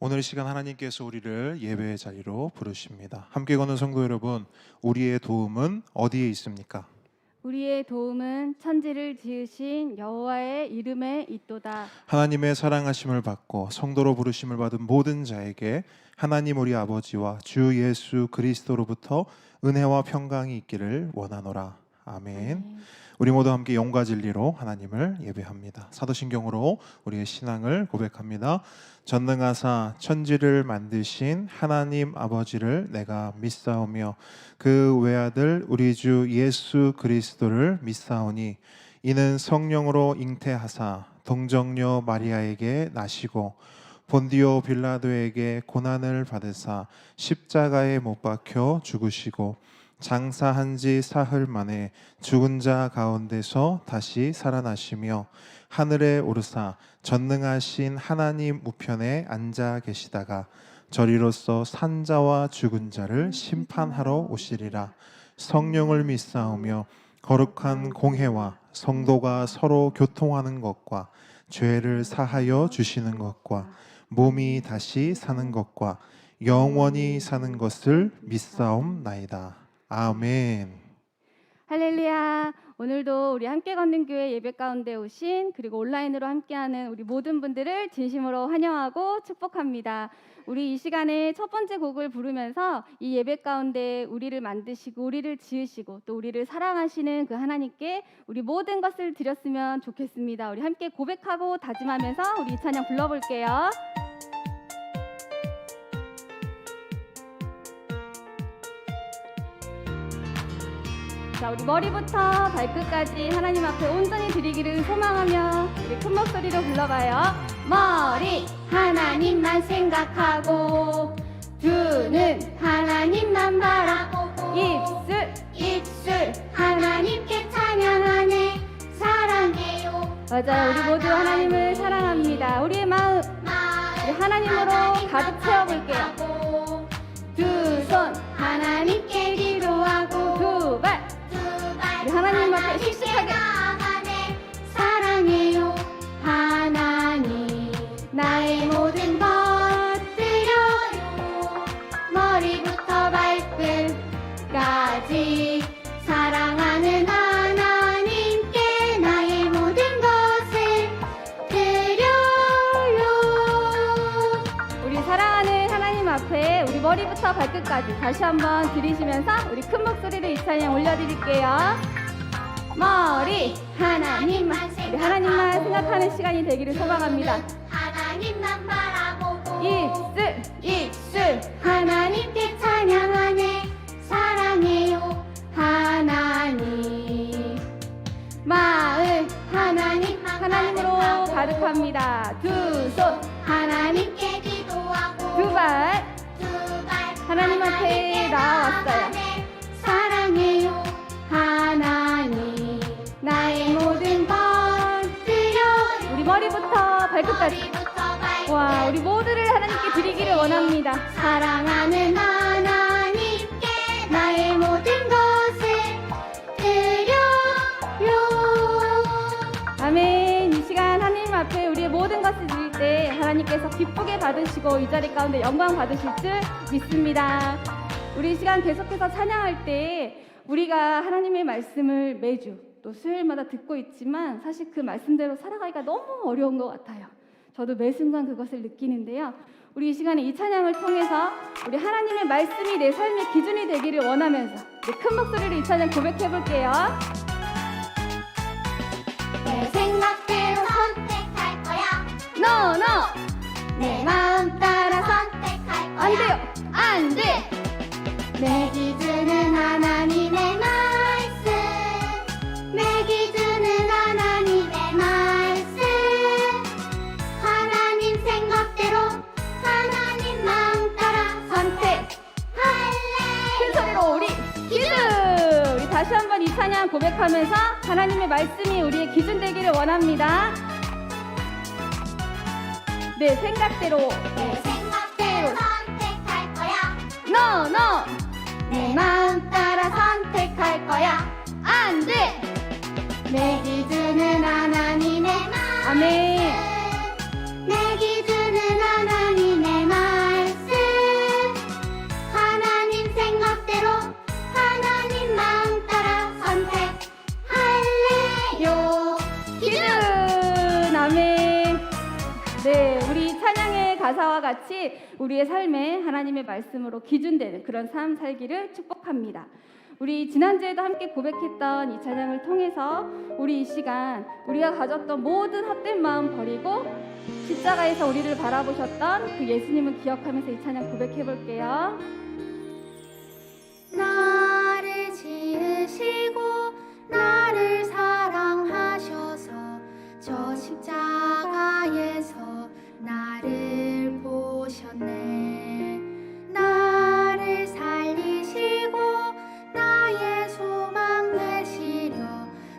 오늘 이 시간 하나님께서 우리를 예배의 자리로 부르십니다. 함께 걷는 성도 여러분, 우리의 도움은 어디에 있습니까? 우리의 도움은 천지를 지으신 여호와의 이름에 있도다. 하나님의 사랑하심을 받고 성도로 부르심을 받은 모든 자에게 하나님 우리 아버지와 주 예수 그리스도로부터 은혜와 평강이 있기를 원하노라. 아멘. 우리 모두 함께 영과 진리로 하나님을 예배합니다. 사도신경으로 우리의 신앙을 고백합니다. 전능하사 천지를 만드신 하나님 아버지를 내가 믿사오며 그 외아들 우리 주 예수 그리스도를 믿사오니 이는 성령으로 잉태하사 동정녀 마리아에게 나시고 본디오 빌라도에게 고난을 받으사 십자가에 못 박혀 죽으시고 장사한 지 사흘 만에 죽은 자 가운데서 다시 살아나시며 하늘에 오르사 전능하신 하나님 우편에 앉아 계시다가 저리로서 산자와 죽은 자를 심판하러 오시리라. 성령을 믿사오며 거룩한 공회와 성도가 서로 교통하는 것과 죄를 사하여 주시는 것과 몸이 다시 사는 것과 영원히 사는 것을 믿사옵나이다. 아멘. 할렐루야. 오늘도 우리 함께 걷는 교회 예배 가운데 오신 그리고 온라인으로 함께하는 우리 모든 분들을 진심으로 환영하고 축복합니다. 우리 이 시간에 첫 번째 곡을 부르면서 이 예배 가운데 우리를 만드시고 우리를 지으시고 또 우리를 사랑하시는 그 하나님께 우리 모든 것을 드렸으면 좋겠습니다. 우리 함께 고백하고 다짐하면서 우리 이 찬양 불러볼게요. 자, 우리 머리부터 발끝까지 하나님 앞에 온전히 드리기를 소망하며 우리 큰 목소리로 불러봐요. 머리 하나님만 생각하고, 두는 하나님만 바라보고, 입술 하나님께 찬양하네. 사랑해요. 맞아요. 우리 모두 하나님을 사랑합니다. 우리의 마음 우리 하나님으로 가득 채워볼게요. 두 손 하나님께 기도하고, 두 발 우리 하나님 앞에 씩씩하게 사랑해요. 하나님 나의 모든 것 드려요. 머리부터 발끝까지 사랑하는 하나님께 나의 모든 것을 드려요. 우리 사랑하는 하나님 앞에 우리 머리부터 발끝까지 다시 한번 드리시면서 우리 큰 목소리로 이 찬양 올려드릴게요. 머리 하나님만 우리 하나님만 생각하는 시간이 되기를 소망합니다. 하나님만 바라보고, 입술 하나님께 찬양하네. 사랑해요. 하나님 마음 하나님으로 가득합니다. 두 손 하나님께 기도하고, 두 발 하나님 앞에 나아왔어요. 사랑해요. 하나님 나의 모든 것 드려 우리 머리부터 발끝까지 와 우리 모두를 하나님께 드리기를 원합니다. 사랑하는 하나님께 나의 모든 것을 드려요. 아멘. 이 시간 하나님 앞에 우리의 모든 것을 드릴 때 하나님께서 기쁘게 받으시고 이 자리 가운데 영광 받으실 줄 믿습니다. 우리 이 시간 계속해서 찬양할 때 우리가 하나님의 말씀을 매주 또 수요일마다 듣고 있지만 사실 그 말씀대로 살아가기가 너무 어려운 것 같아요. 저도 매 순간 그것을 느끼는데요. 우리 이 시간에 이 찬양을 통해서 우리 하나님의 말씀이 내 삶의 기준이 되기를 원하면서 우리 큰 목소리로 이 찬양 고백해 볼게요. 내 생각대로 선택할 거야. No, no. 내 마음 따라 선택할 거야. 안 돼요. 안 돼. 내 기준은 하나님의 말씀. 내 기준은 하나님의 말씀. 하나님 생각대로 하나님 마음 따라 선택할래. 큰 소리로 우리 기준! 우리 다시 한번 이 찬양 고백하면서 하나님의 말씀이 우리의 기준 되기를 원합니다. 내 생각대로 내 생각대로 선택할 거야. No, no. 내 마음 따라 선택할 거야. 안 돼. 내 기준은 하나님의 마음. 아멘. 내 기준은 하나님의 마음. 가사와 같이 우리의 삶에 하나님의 말씀으로 기준되는 그런 삶 살기를 축복합니다. 우리 지난주에도 함께 고백했던 이 찬양을 통해서 우리 이 시간 우리가 가졌던 모든 헛된 마음 버리고 십자가에서 우리를 바라보셨던 그 예수님을 기억하면서 이 찬양 고백해 볼게요. 나를 지으시고 나를 사랑하셔서 저 십자가에서 나를 보셨네. 나를 살리시고 나의 소망 되시려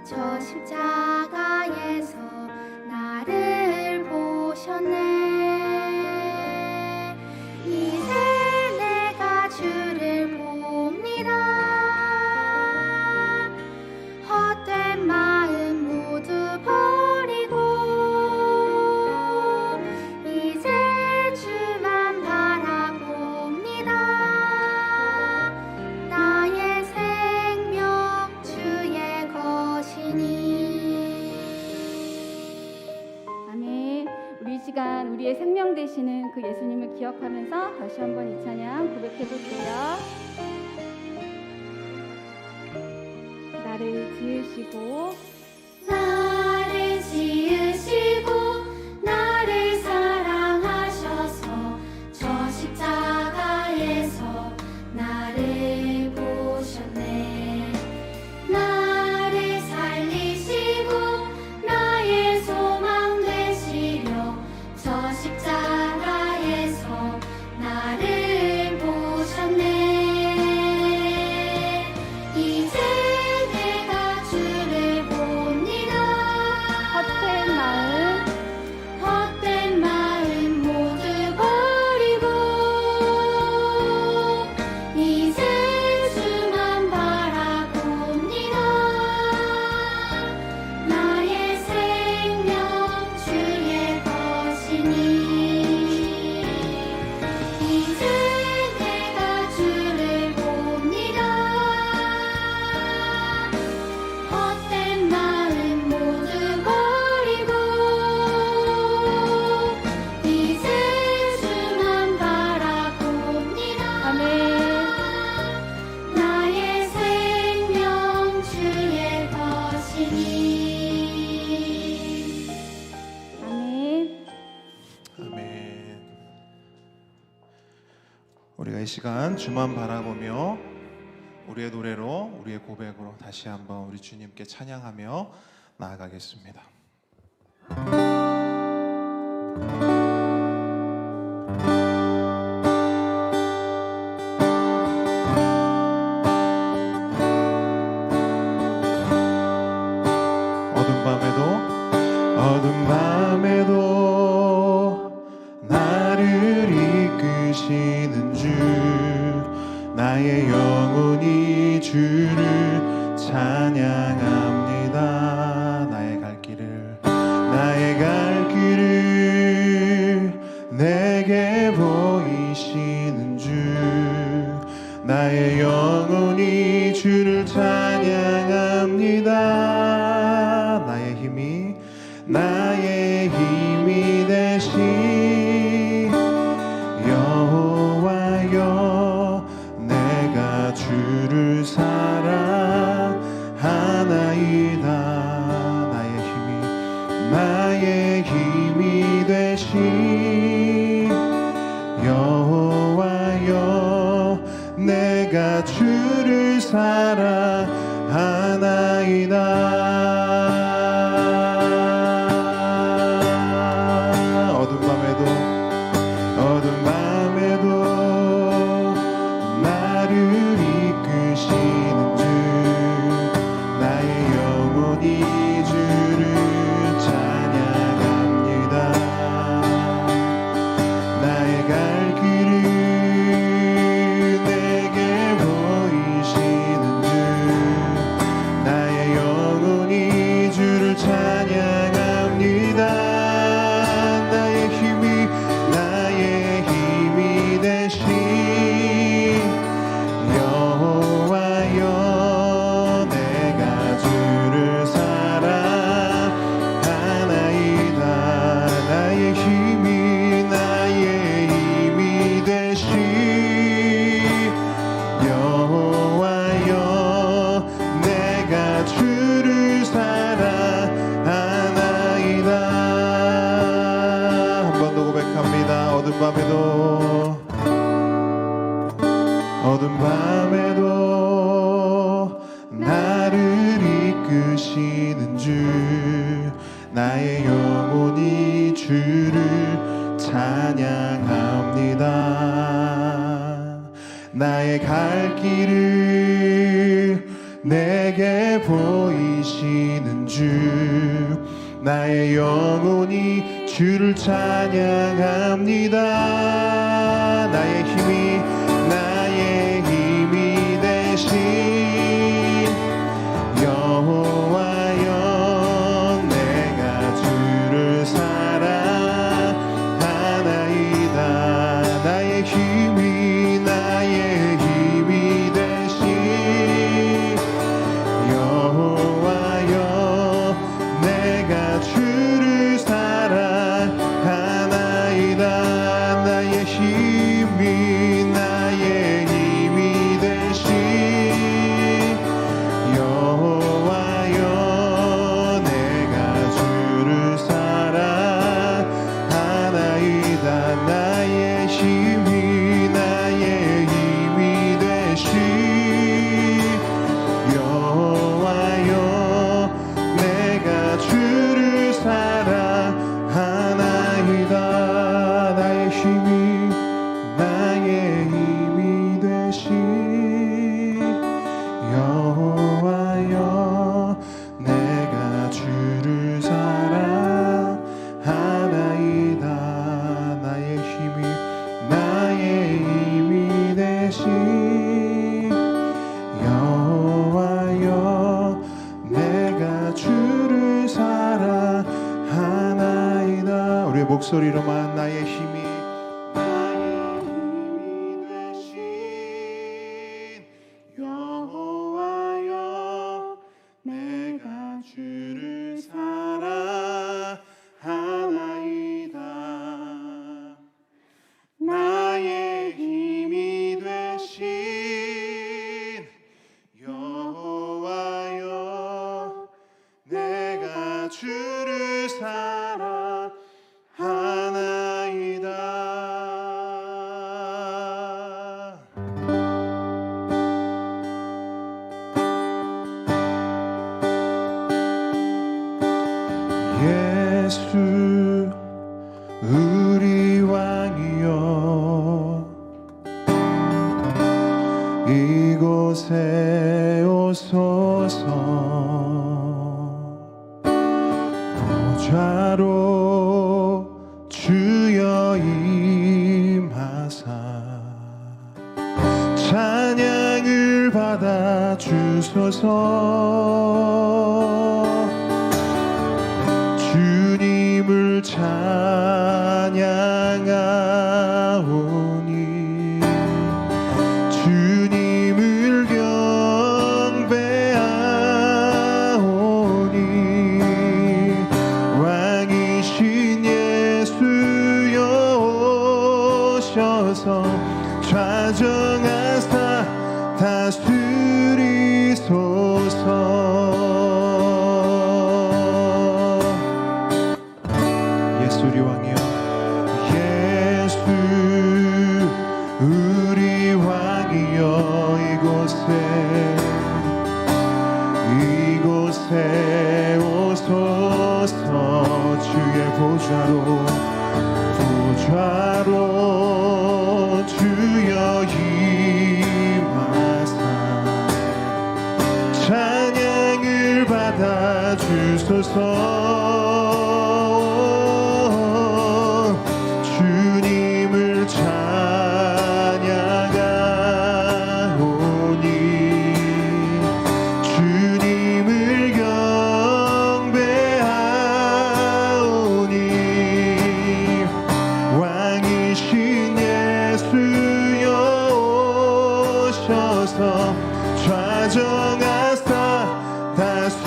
저 십자가에서 나를 보셨네. 이제 내가 주를 봅니다. 헛된 마음 모두 버리고 이제 주만 바라봅니다. 나의 생명 주의 것이니. 아멘. 우리 이 시간 우리의 생명 되시는 그 예수님을 기억하면서 다시 한번 이 찬양 고백해 볼게요. 나를 지으시고 나를 지으시고 나를 사랑하셔서 저 십자가에서 나를 보셨네. 나를 살리시고 나의 소망 되시려 저 십자가에서 나를 보셨네. 이제 내가 주를 봅니다. 헛된 마음 헛된 마음 모두 버리고 이제 주만 바라봅니다. 나의 생명 주의 것이니. 이제 내가 주를 봅니다. 헛된 마음 모두 버리고 이제 주만 바라봅니다. 아멘. 나의 생명 주의 것이니. 아멘. 아멘. 우리가 이 시간 주만 바라보며 우리의 노래로 우리의 고백으로 다시 한번 우리 주님께 찬양하며 나아가겠습니다. 어둠 밤에도 나를 이끄시는 주, 나의 영혼이 주를 찬양합니다. 나의 갈 길을 내게 보이시는 주, 나의 영혼이 주를 찬양합니다. 나의 힘이 되신 여호와여, 내가 주를 사랑하나이다. 나의 힘이 되신 여호와여, 내가 주를 사랑하나이다. 어둠 밤에도 나를 이끄시는 주, 나의 영혼이 주를 찬양합니다. 나의 갈 길을 내게 보이시는 주, 어둠 밤에도 나를 이끄시는 주 나의 영혼이 주를 찬양합니다. 나의 갈 길을 내게 보이시는 주 나의 영혼이 주를 찬양합니다. 나의 힘이 되신 여호와여 내가 주를 사랑하나이다. 나의 힘이 되신 여호와여 내가 주를 사랑하나이다. 나의 힘이 되신 여호와여 내가 주를 사랑하나이다. 나의 힘이 되신 여호와여 내가 주를 사랑하나이다. 나의 힘이 되신 여호와여 내가 주를 사랑하나이다. 나의 힘이 되신 여호와여 내가 주를 사랑하나이다. 우리의 목소리로만 나의 힘이 되신 여호와여 내가 주를 사랑하나이다. 나의 힘이 되신 여호와여 내가 주를 사랑하나이다. 예수 우리 왕이여 이곳에 오소서. 보좌로 주여 임하사 찬양을 받아 주소서. 주님을 찬양하오니 주님을 경배하오니 왕이신 예수여 오셔서 좌정하사 다스리소서. 우리 왕이여 예수 우리 왕이여 이곳에 오소서. 주의 보좌로 주여 임하사 찬양을 받아 주소서. 주님을 찬양하오니 주님을 경배하오니 왕이신 예수여 오셔서 좌정하사 다스리소서.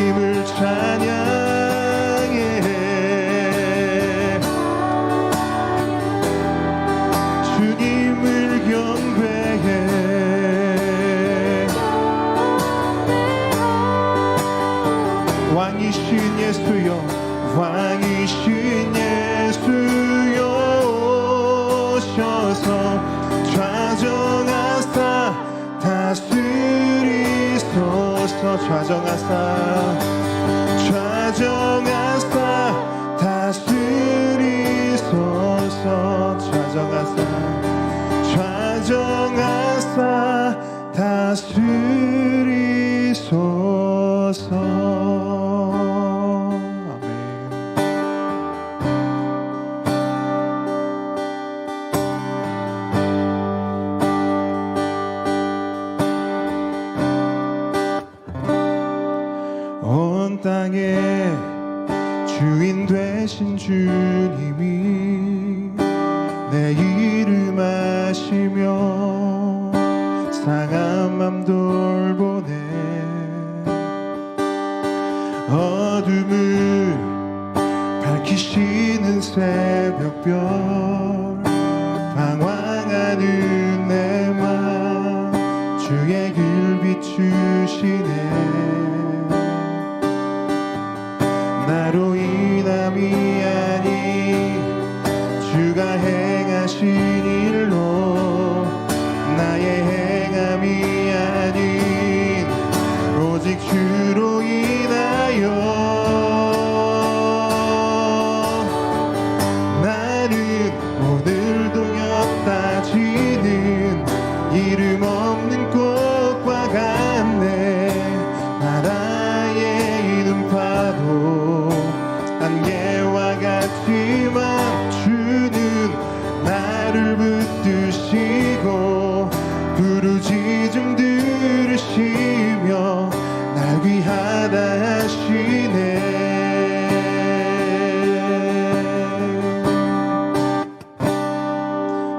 주님을 찬양해 주님을 경배해 왕이신 예수여 왕이신 예수여 오셔서 좌정하사 다스리소서 좌정하사 다스리소서 좌정하사 다스리소서 아멘. 온 땅의 주인 되신 주님이 내 이름 아시며 상한 맘 돌보네 어둠을 밝히시는 새벽별 방황하는 내 맘 주의 길 비추시네 나로 인함이 아닌 주가 행하신 일로 나의 행함이 아닌 오직 주로 인하여 나는 오늘도 엿다지는 이름 없는 꽃과 같네 바다의 이름 파도 안개와 같지만 주는 나를 붙드시고 부르짖음 들으시며 날 귀하다 하시네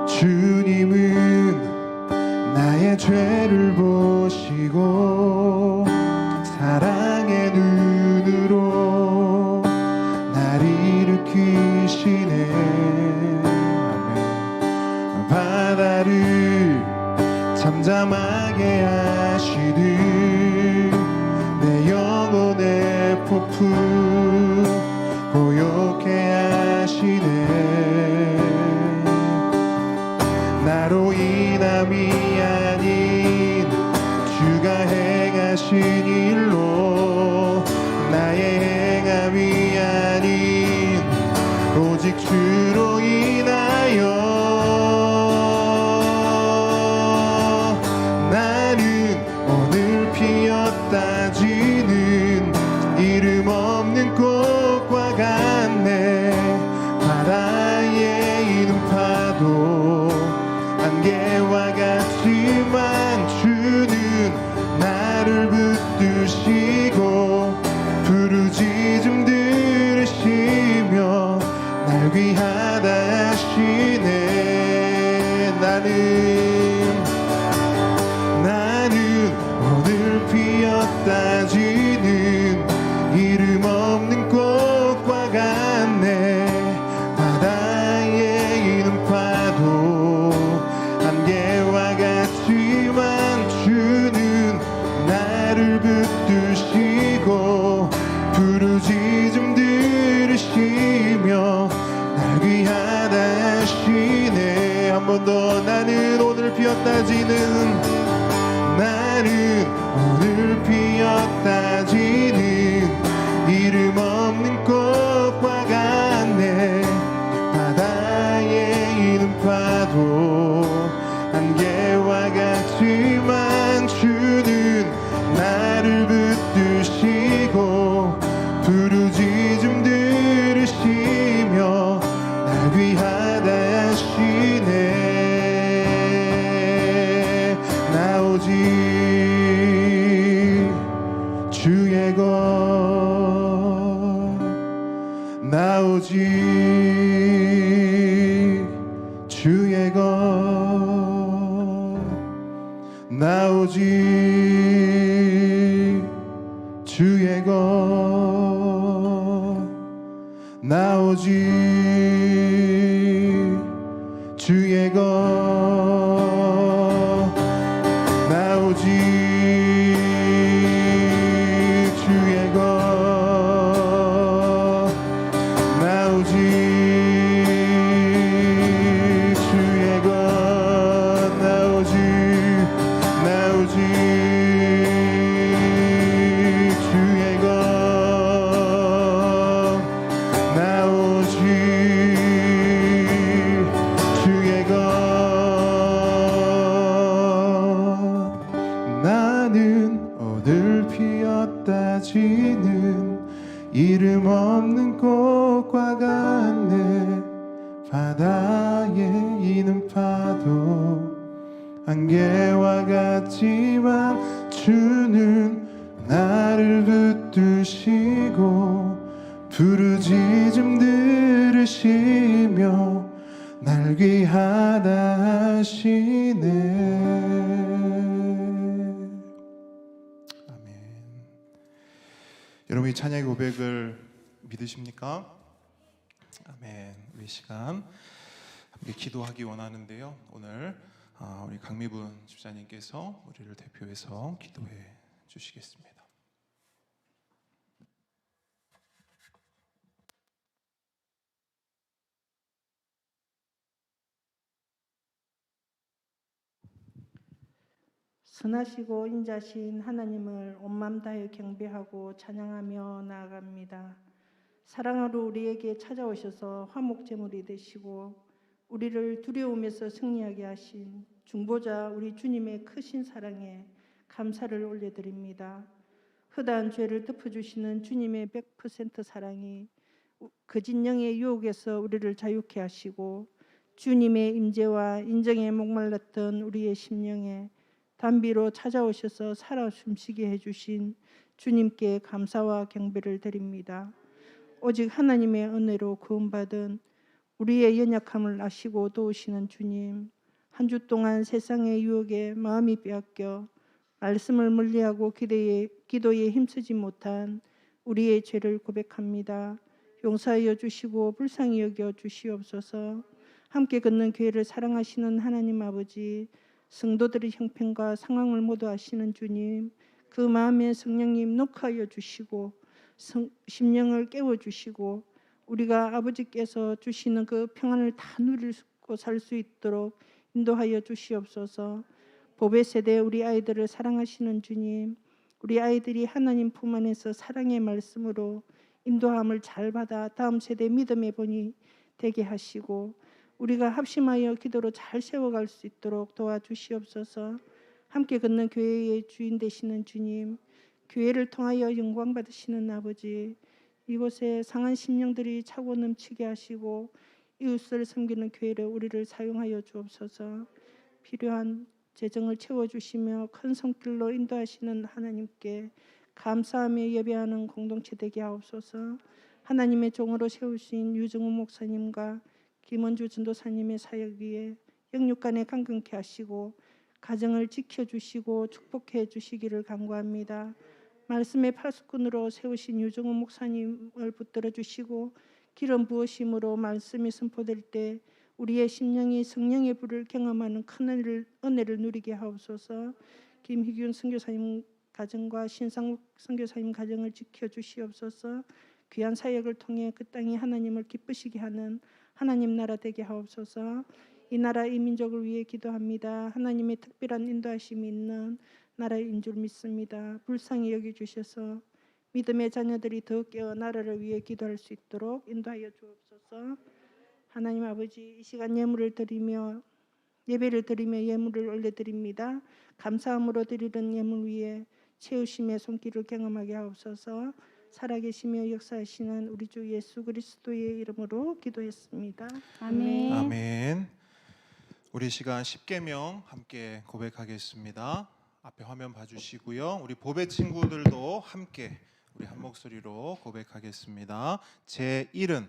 주님은 나의 죄를 보시고 사랑의 눈으로 날 일으키시네 아멘. 바다를 잠잠하게 하시듯 내 영혼의 폭풍 고요케 하시네 나로 인함이 아닌 주가 행하신 일로 나의 행함이 아닌 오직 주로 인하여 나는 오늘 피었다 지는 이름 없는 꽃과 같네 바다의 이름 파도 안개와 같지만 주는 나를 붙드시고 부르짖음 들으시며 날 귀하다 하시네 나는 오늘 피었다 지는 이름 없는 꽃과 같네 바다의 이름 파도 안개와 같지만 주는 나를 붙드시고 부르짖음 들으시며 날 귀하다 하시네 한 번 더 나는 오늘 피었다 지는 나는 오늘 피었다 지는 이름 없는 꽃과 같네 바다의 이름 파도 안개와 같지만 주는 나를 붙드시고 부르짖음 들으시며 날 귀하다 하시네 나 오직 주의 것 나 오직 주의 것 나 오직 주의 것 나오지 주의 것 나오지 주의 것 나오지 주의 것 나오지 나오지 주의 것 나오지 주의 것 나는 오늘 피었다 지는 이름 없는 꽃과 같네 바다에 이는 파도 안개와 같지만 주는 나를 붙드시고 부르짖음 들으시며 날 귀하다 하시네. 아멘. 여러분 이 찬양의 고백을 믿으십니까? 아멘. 우리 시간 함께 기도하기 원하는데요. 오늘 우리 강미분 집사님께서 우리를 대표해서 기도해 주시겠습니다. 선하시고 인자신 하나님을 온 마음 다해 경배하고 찬양하며 나아갑니다. 사랑으로 우리에게 찾아오셔서 화목제물이 되시고 우리를 두려움에서 승리하게 하신 중보자 우리 주님의 크신 사랑에 감사를 올려드립니다. 허다한 죄를 덮어주시는 주님의 100% 사랑이 거짓 영의 유혹에서 우리를 자유케 하시고 주님의 임재와 인정에 목말랐던 우리의 심령에 단비로 찾아오셔서 살아 숨쉬게 해주신 주님께 감사와 경배를 드립니다. 오직 하나님의 은혜로 구원받은 우리의 연약함을 아시고 도우시는 주님, 한 주 동안 세상의 유혹에 마음이 빼앗겨 말씀을 멀리하고 기도에 힘쓰지 못한 우리의 죄를 고백합니다. 용서하여 주시고 불쌍히 여겨 주시옵소서. 함께 걷는 교회를 사랑하시는 하나님 아버지, 성도들의 형편과 상황을 모두 아시는 주님, 그 마음에 성령님 녹화하여 주시고 심령을 깨워주시고 우리가 아버지께서 주시는 그 평안을 다 누리고 살 수 있도록 인도하여 주시옵소서. 보배 세대 우리 아이들을 사랑하시는 주님, 우리 아이들이 하나님 품 안에서 사랑의 말씀으로 인도함을 잘 받아 다음 세대 믿음의 본이 되게 하시고 우리가 합심하여 기도로 잘 세워갈 수 있도록 도와주시옵소서. 함께 걷는 교회의 주인 되시는 주님, 교회를 통하여 영광 받으시는 아버지, 이곳에 상한 심령들이 차고 넘치게 하시고 이웃을 섬기는 교회를 우리를 사용하여 주옵소서. 필요한 재정을 채워주시며 큰 손길로 인도하시는 하나님께 감사하며 예배하는 공동체 되게 하옵소서. 하나님의 종으로 세우신 유정우 목사님과 김원주 전도사님의 사역 위에 영육간에 강건케 하시고 가정을 지켜주시고 축복해 주시기를 간구합니다. 말씀의 파수꾼으로 세우신 유정우 목사님을 붙들어 주시고 기름 부으심으로 말씀이 선포될 때 우리의 심령이 성령의 불을 경험하는 큰 은혜를 누리게 하옵소서. 김희균 선교사님 가정과 신상욱 선교사님 가정을 지켜주시옵소서. 귀한 사역을 통해 그 땅이 하나님을 기쁘시게 하는 하나님 나라 되게 하옵소서. 이 나라 이 민족을 위해 기도합니다. 하나님의 특별한 인도하심이 있는 나라인 줄 믿습니다. 불쌍히 여겨주셔서 믿음의 자녀들이 더 깨어 나라를 위해 기도할 수 있도록 인도하여 주옵소서. 하나님 아버지, 이 시간 예물을 드리며 예배를 드리며 예물을 올려드립니다. 감사함으로 드리는 예물 위에 채우심의 손길을 경험하게 하옵소서. 살아계시며 역사하시는 우리 주 예수 그리스도의 이름으로 기도했습니다. 아멘. 아멘. 우리 시간 10계명 함께 고백하겠습니다. 앞에 화면 봐주시고요. 우리 보배 친구들도 함께 우리 한 목소리로 고백하겠습니다. 제1은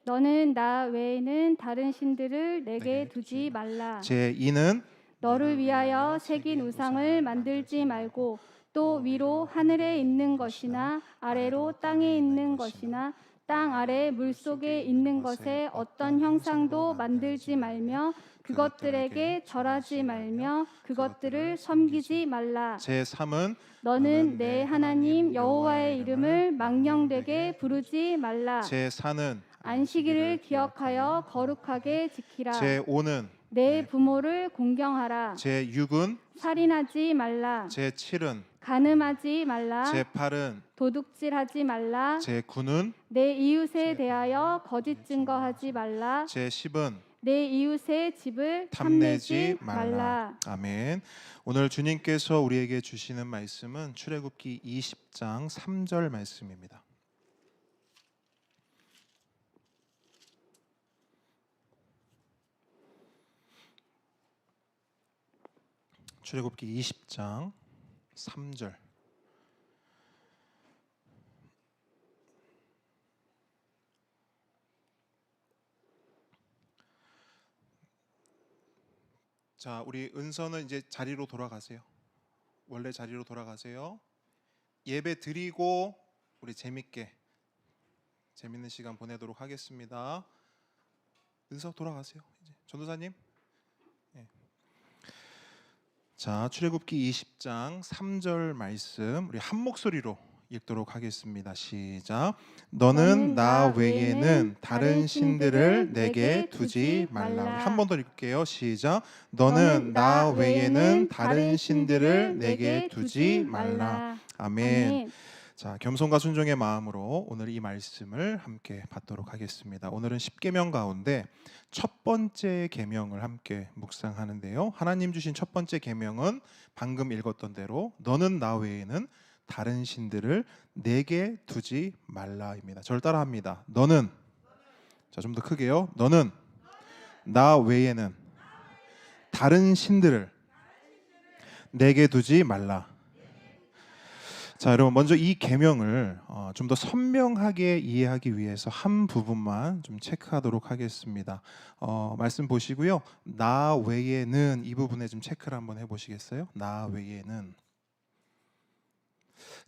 너는 나 외에는 다른 신들을 내게 두지 말라. 제2는 너를 위하여 새긴 우상을 만들지 말고 또 위로 하늘에 있는 것이나 아래로 땅에 있는 것이나 땅 아래 물속에 있는 것에 어떤 형상도 만들지 말며 그것들에게 절하지 말며 그것들을 섬기지 말라. 제3은 너는 내 하나님 여호와의 이름을 망령되게 부르지 말라. 제4는 안식일을 기억하여 거룩하게 지키라. 제5는 내 부모를 공경하라. 제6은 살인하지 말라. 제7은 간음하지 말라. 제8은 도둑질하지 말라. 제9는 내 이웃에 대하여 거짓 증거하지 말라. 제10은 내 이웃의 집을 탐내지 탐내지 말라. 말라. 아멘. 오늘 주님께서 우리에게 주시는 말씀은 출애굽기 20장 3절 말씀입니다. 출애굽기 20장 3절. 자, 우리 은서는 이제 자리로 돌아가세요. 원래 자리로 돌아가세요. 예배 드리고 우리 재밌는 시간 보내도록 하겠습니다. 은서 돌아가세요. 이제 전도사님. 네. 자, 출애굽기 20장 3절 말씀 우리 한 목소리로 읽도록 하겠습니다. 시작. 너는 나 외에는 다른 신들을 내게 두지 말라. 한 번 더 읽을게요. 시작. 너는 나 외에는 다른 신들을 내게 두지 말라. 아멘. 자, 겸손과 순종의 마음으로 오늘 이 말씀을 함께 받도록 하겠습니다. 오늘은 10계명 가운데 첫 번째 계명을 함께 묵상하는데요. 하나님 주신 첫 번째 계명은 방금 읽었던 대로 너는 나 외에는 다른 신들을 내게 두지 말라입니다. 저를 따라합니다. 너는, 자, 좀 더 크게요. 너는 나 외에는 다른 신들을 내게 두지 말라. 자, 여러분 먼저 이 계명을 좀 더 선명하게 이해하기 위해서 한 부분만 좀 체크하도록 하겠습니다. 말씀 보시고요. 나 외에는 이 부분에 좀 체크를 한번 해보시겠어요? 나 외에는.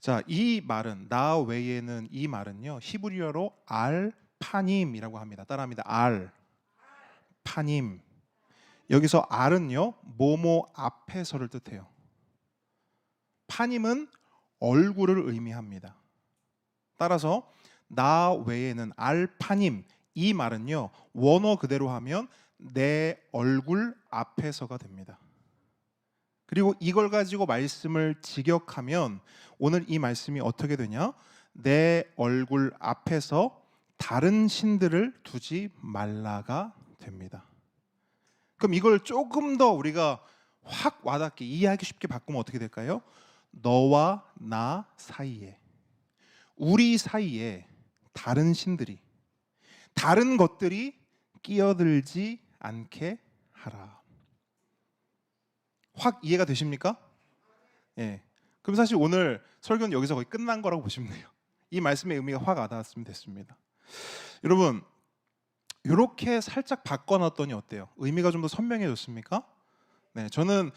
자, 이 말은 나 외에는 이 말은요 히브리어로 알파님이라고 합니다. 따라합니다. 알파님. 여기서 알은요 뭐뭐 앞에서를 뜻해요. 파님은 얼굴을 의미합니다. 따라서 나 외에는 알파님 이 말은요 원어 그대로 하면 내 얼굴 앞에서가 됩니다. 그리고 이걸 가지고 말씀을 직역하면 오늘 이 말씀이 어떻게 되냐? 내 얼굴 앞에서 다른 신들을 두지 말라가 됩니다. 그럼 이걸 조금 더 우리가 확 와닿게 이해하기 쉽게 바꾸면 어떻게 될까요? 너와 나 사이에, 우리 사이에 다른 신들이, 다른 것들이 끼어들지 않게 하라. 확 이해가 되십니까? 예. 그럼 사실 오늘 설교는 여기서 거의 끝난 거라고 보시면 돼요. 이 말씀의 의미가 확 와닿았으면 됐습니다. 여러분, 이렇게 살짝 바꿔놨더니 어때요? 의미가 좀 더 선명해졌습니까? 네, 저는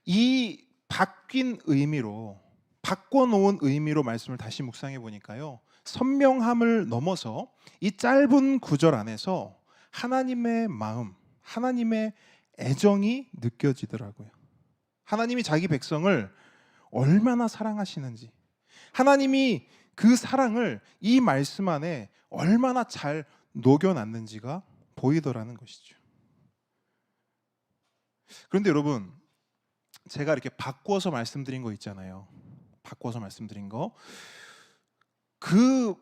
이 바뀐 의미로, 바꿔놓은 의미로 말씀을 다시 묵상해 보니까요, 선명함을 넘어서 이 짧은 구절 안에서 하나님의 마음, 하나님의 애정이 느껴지더라고요. 하나님이 자기 백성을 얼마나 사랑하시는지, 하나님이 그 사랑을 이 말씀 안에 얼마나 잘 녹여놨는지가 보이더라는 것이죠. 그런데 여러분, 제가 이렇게 바꾸어서 말씀드린 거 있잖아요. 바꾸어서 말씀드린 거, 그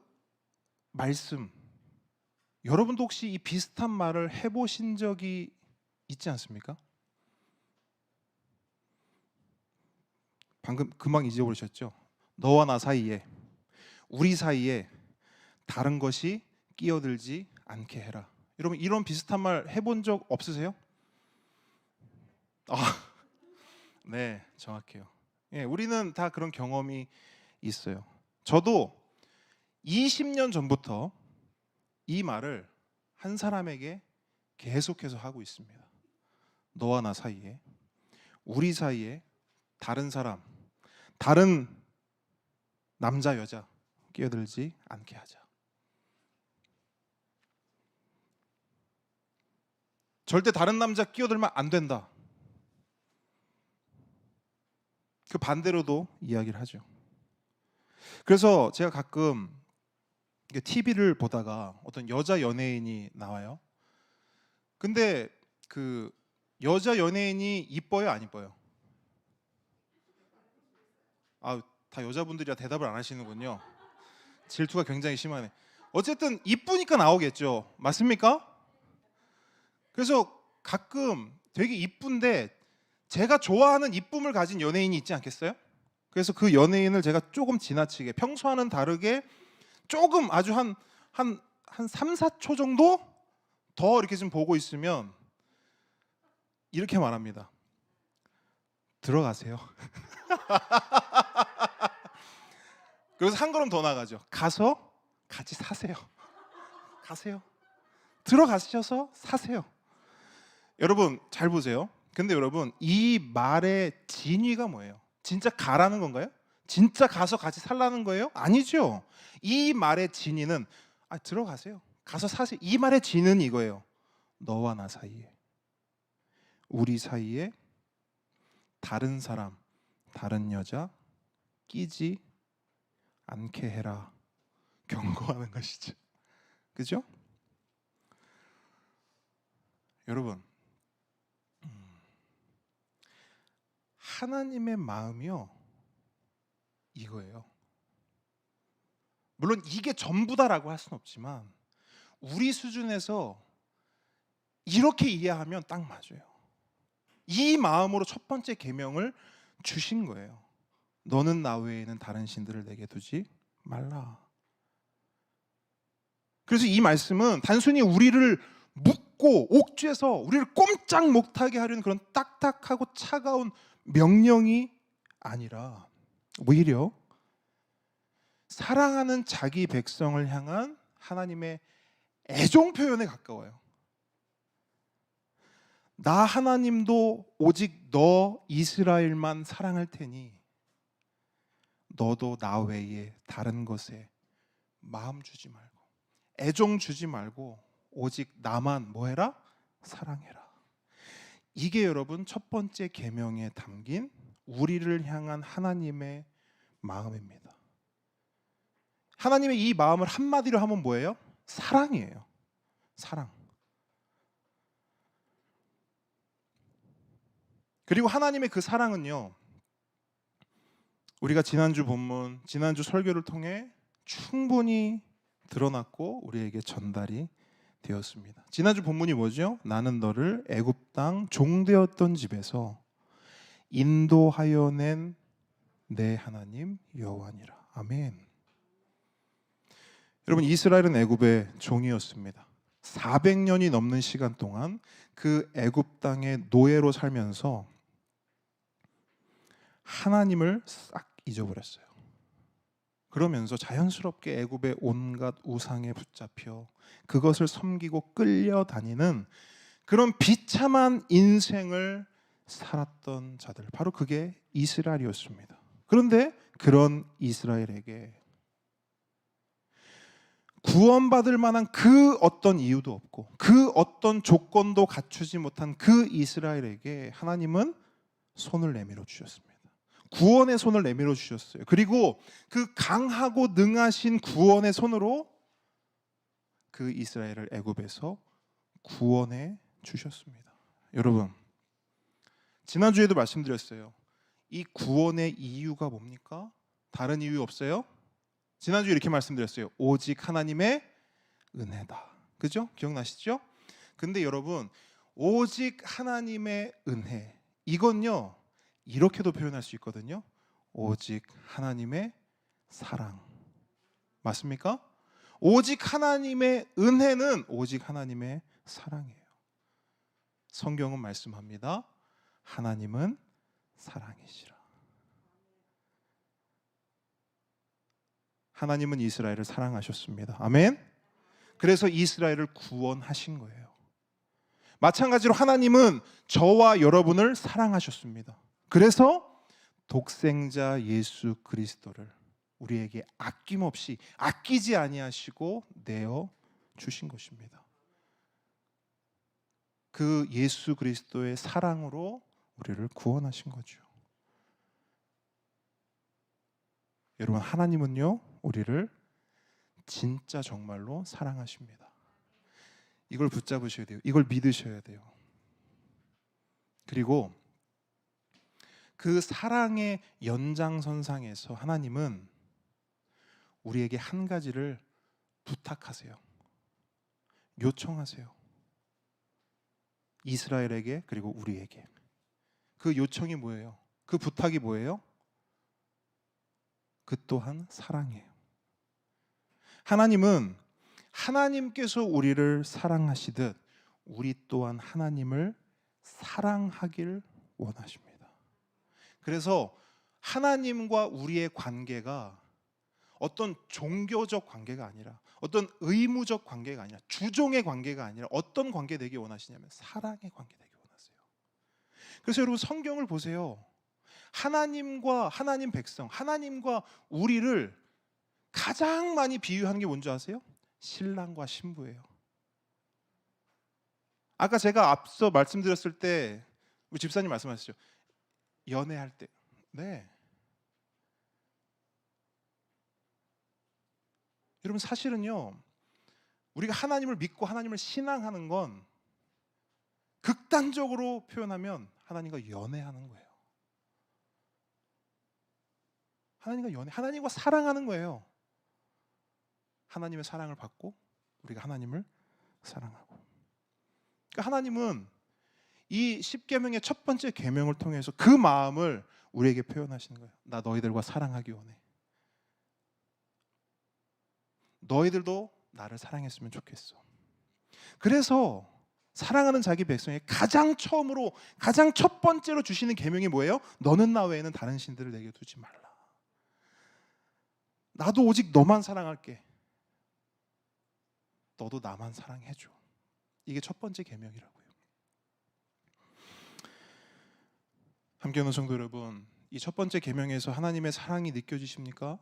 말씀, 여러분도 혹시 이 비슷한 말을 해보신 적이 있지 않습니까? 방금 금방 잊어버리셨죠? 너와 나 사이에, 우리 사이에 다른 것이 끼어들지 않게 해라. 여러분, 이런 비슷한 말 해본 적 없으세요? 네, 정확해요. 예, 우리는 다 그런 경험이 있어요. 저도 20년 전부터 이 말을 한 사람에게 계속해서 하고 있습니다. 너와 나 사이에, 우리 사이에 다른 사람, 다른 남자 여자 끼어들지 않게 하자. 절대 다른 남자 끼어들면 안 된다. 그 반대로도 이야기를 하죠. 그래서 제가 가끔 TV를 보다가 어떤 여자 연예인이 나와요. 근데 그 여자 연예인이 이뻐요, 안 이뻐요? 아, 다 여자분들이라 대답을 안 하시는군요. 질투가 굉장히 심하네. 어쨌든 이쁘니까 나오겠죠. 맞습니까? 그래서 가끔 되게 이쁜데 제가 좋아하는 이쁨을 가진 연예인이 있지 않겠어요? 그래서 그 연예인을 제가 조금 지나치게 평소와는 다르게 조금 아주 한 3, 4초 정도 더 이렇게 좀 보고 있으면 이렇게 말합니다. 들어가세요. 그래서 한 걸음 더 나가죠. 가서 같이 사세요. 가세요. 들어가셔서 사세요. 여러분 잘 보세요. 근데 여러분 이 말의 진위가 뭐예요? 진짜 가라는 건가요? 진짜 가서 같이 살라는 거예요? 아니죠. 이 말의 진위는 들어가세요. 가서 사세요. 이 말의 진은 이거예요. 너와 나 사이에, 우리 사이에 다른 사람, 다른 여자 끼지 않게 해라. 경고하는 것이죠. 그죠? 여러분, 하나님의 마음이요 이거예요. 물론 이게 전부다라고 할 수는 없지만 우리 수준에서 이렇게 이해하면 딱 맞아요. 이 마음으로 첫 번째 계명을 주신 거예요. 너는 나 외에는 다른 신들을 내게 두지 말라. 그래서 이 말씀은 단순히 우리를 묶고 옥죄서 우리를 꼼짝 못하게 하려는 그런 딱딱하고 차가운 명령이 아니라 오히려 사랑하는 자기 백성을 향한 하나님의 애정 표현에 가까워요. 나 하나님도 오직 너 이스라엘만 사랑할 테니 너도 나 외에 다른 것에 마음 주지 말고 애정 주지 말고 오직 나만 뭐해라? 사랑해라. 이게 여러분 첫 번째 계명에 담긴 우리를 향한 하나님의 마음입니다. 하나님의 이 마음을 한마디로 하면 뭐예요? 사랑이에요. 사랑. 그리고 하나님의 그 사랑은요, 우리가 지난주 본문, 지난주 설교를 통해 충분히 드러났고 우리에게 전달이 되었습니다. 지난주 본문이 뭐죠? 나는 너를 애굽 땅 종되었던 집에서 인도하여 낸 내 하나님 여호와니라. 아멘. 여러분, 이스라엘은 애굽의 종이었습니다. 400년이 넘는 시간 동안 그 애굽 땅의 노예로 살면서 하나님을 싹 잊어버렸어요. 그러면서 자연스럽게 애굽의 온갖 우상에 붙잡혀 그것을 섬기고 끌려다니는 그런 비참한 인생을 살았던 자들, 바로 그게 이스라엘이었습니다. 그런데 그런 이스라엘에게 구원받을 만한 그 어떤 이유도 없고 그 어떤 조건도 갖추지 못한 그 이스라엘에게 하나님은 손을 내밀어 주셨습니다. 구원의 손을 내밀어 주셨어요. 그리고 그 강하고 능하신 구원의 손으로 그 이스라엘을 애굽에서 구원해 주셨습니다. 여러분, 지난주에도 말씀드렸어요. 이 구원의 이유가 뭡니까? 다른 이유 없어요? 지난주에 이렇게 말씀드렸어요. 오직 하나님의 은혜다. 그죠? 기억나시죠? 근데 여러분, 오직 하나님의 은혜, 이건요 이렇게도 표현할 수 있거든요. 오직 하나님의 사랑. 맞습니까? 오직 하나님의 은혜는 오직 하나님의 사랑이에요. 성경은 말씀합니다. 하나님은 사랑이시라. 하나님은 이스라엘을 사랑하셨습니다. 아멘. 그래서 이스라엘을 구원하신 거예요. 마찬가지로 하나님은 저와 여러분을 사랑하셨습니다. 그래서 독생자 예수 그리스도를 우리에게 아낌없이 아끼지 아니하시고 내어 주신 것입니다. 그 예수 그리스도의 사랑으로 우리를 구원하신 거죠. 여러분, 하나님은요, 우리를 진짜 정말로 사랑하십니다. 이걸 붙잡으셔야 돼요. 이걸 믿으셔야 돼요. 그리고 그 사랑의 연장선상에서 하나님은 우리에게 한 가지를 부탁하세요. 요청하세요. 이스라엘에게, 그리고 우리에게. 그 요청이 뭐예요? 그 부탁이 뭐예요? 그 또한 사랑이에요. 하나님은 하나님께서 우리를 사랑하시듯 우리 또한 하나님을 사랑하길 원하십니다. 그래서 하나님과 우리의 관계가 어떤 종교적 관계가 아니라, 어떤 의무적 관계가 아니라, 주종의 관계가 아니라 어떤 관계 되기 원하시냐면 사랑의 관계 되기 원하세요. 그래서 여러분, 성경을 보세요. 하나님과 하나님 백성, 하나님과 우리를 가장 많이 비유하는 게 뭔지 아세요? 신랑과 신부예요. 아까 제가 앞서 말씀드렸을 때 우리 집사님 말씀하셨죠. 연애할 때. 네. 여러분, 사실은요, 우리가 하나님을 믿고 하나님을 신앙하는 건 극단적으로 표현하면 하나님과 연애하는 거예요. 하나님과 사랑하는 거예요. 하나님의 사랑을 받고 우리가 하나님을 사랑하고. 그러니까 하나님은 이 10계명의 첫 번째 계명을 통해서 그 마음을 우리에게 표현하시는 거예요. 나 너희들과 사랑하기 원해. 너희들도 나를 사랑했으면 좋겠어. 그래서 사랑하는 자기 백성에게 가장 처음으로, 가장 첫 번째로 주시는 계명이 뭐예요? 너는 나 외에는 다른 신들을 내게 두지 말라. 나도 오직 너만 사랑할게. 너도 나만 사랑해줘. 이게 첫 번째 계명이라고요. 함께 오는 성도 여러분, 이 첫 번째 계명에서 하나님의 사랑이 느껴지십니까?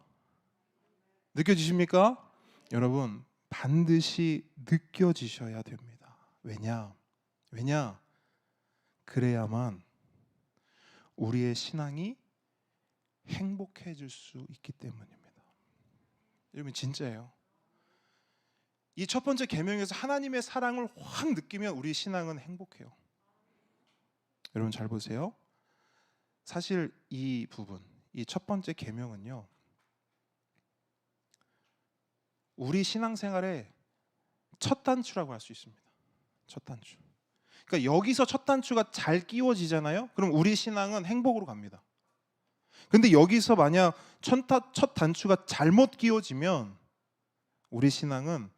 느껴지십니까? 여러분, 반드시 느껴지셔야 됩니다. 왜냐? 그래야만 우리의 신앙이 행복해질 수 있기 때문입니다. 여러분, 진짜예요. 이 첫 번째 계명에서 하나님의 사랑을 확 느끼면 우리 신앙은 행복해요. 여러분, 잘 보세요. 사실 이 부분, 이 첫 번째 계명은요, 우리 신앙생활의 첫 단추라고 할 수 있습니다. 첫 단추. 그러니까 여기서 첫 단추가 잘 끼워지잖아요. 그럼 우리 신앙은 행복으로 갑니다. 근데 여기서 만약 첫 단추가 잘못 끼워지면 우리 신앙은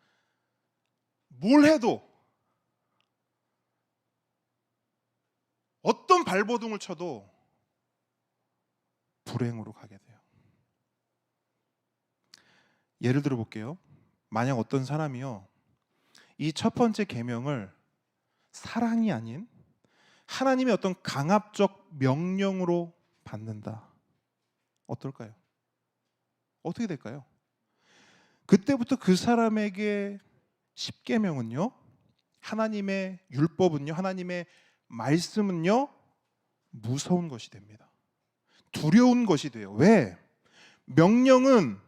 뭘 해도, 어떤 발버둥을 쳐도 불행으로 가게 돼요. 예를 들어 볼게요. 만약 어떤 사람이요, 이 첫 번째 계명을 사랑이 아닌 하나님의 어떤 강압적 명령으로 받는다. 어떨까요? 어떻게 될까요? 그때부터 그 사람에게 10계명은요, 하나님의 율법은요, 하나님의 말씀은요, 무서운 것이 됩니다. 두려운 것이 돼요. 왜? 명령은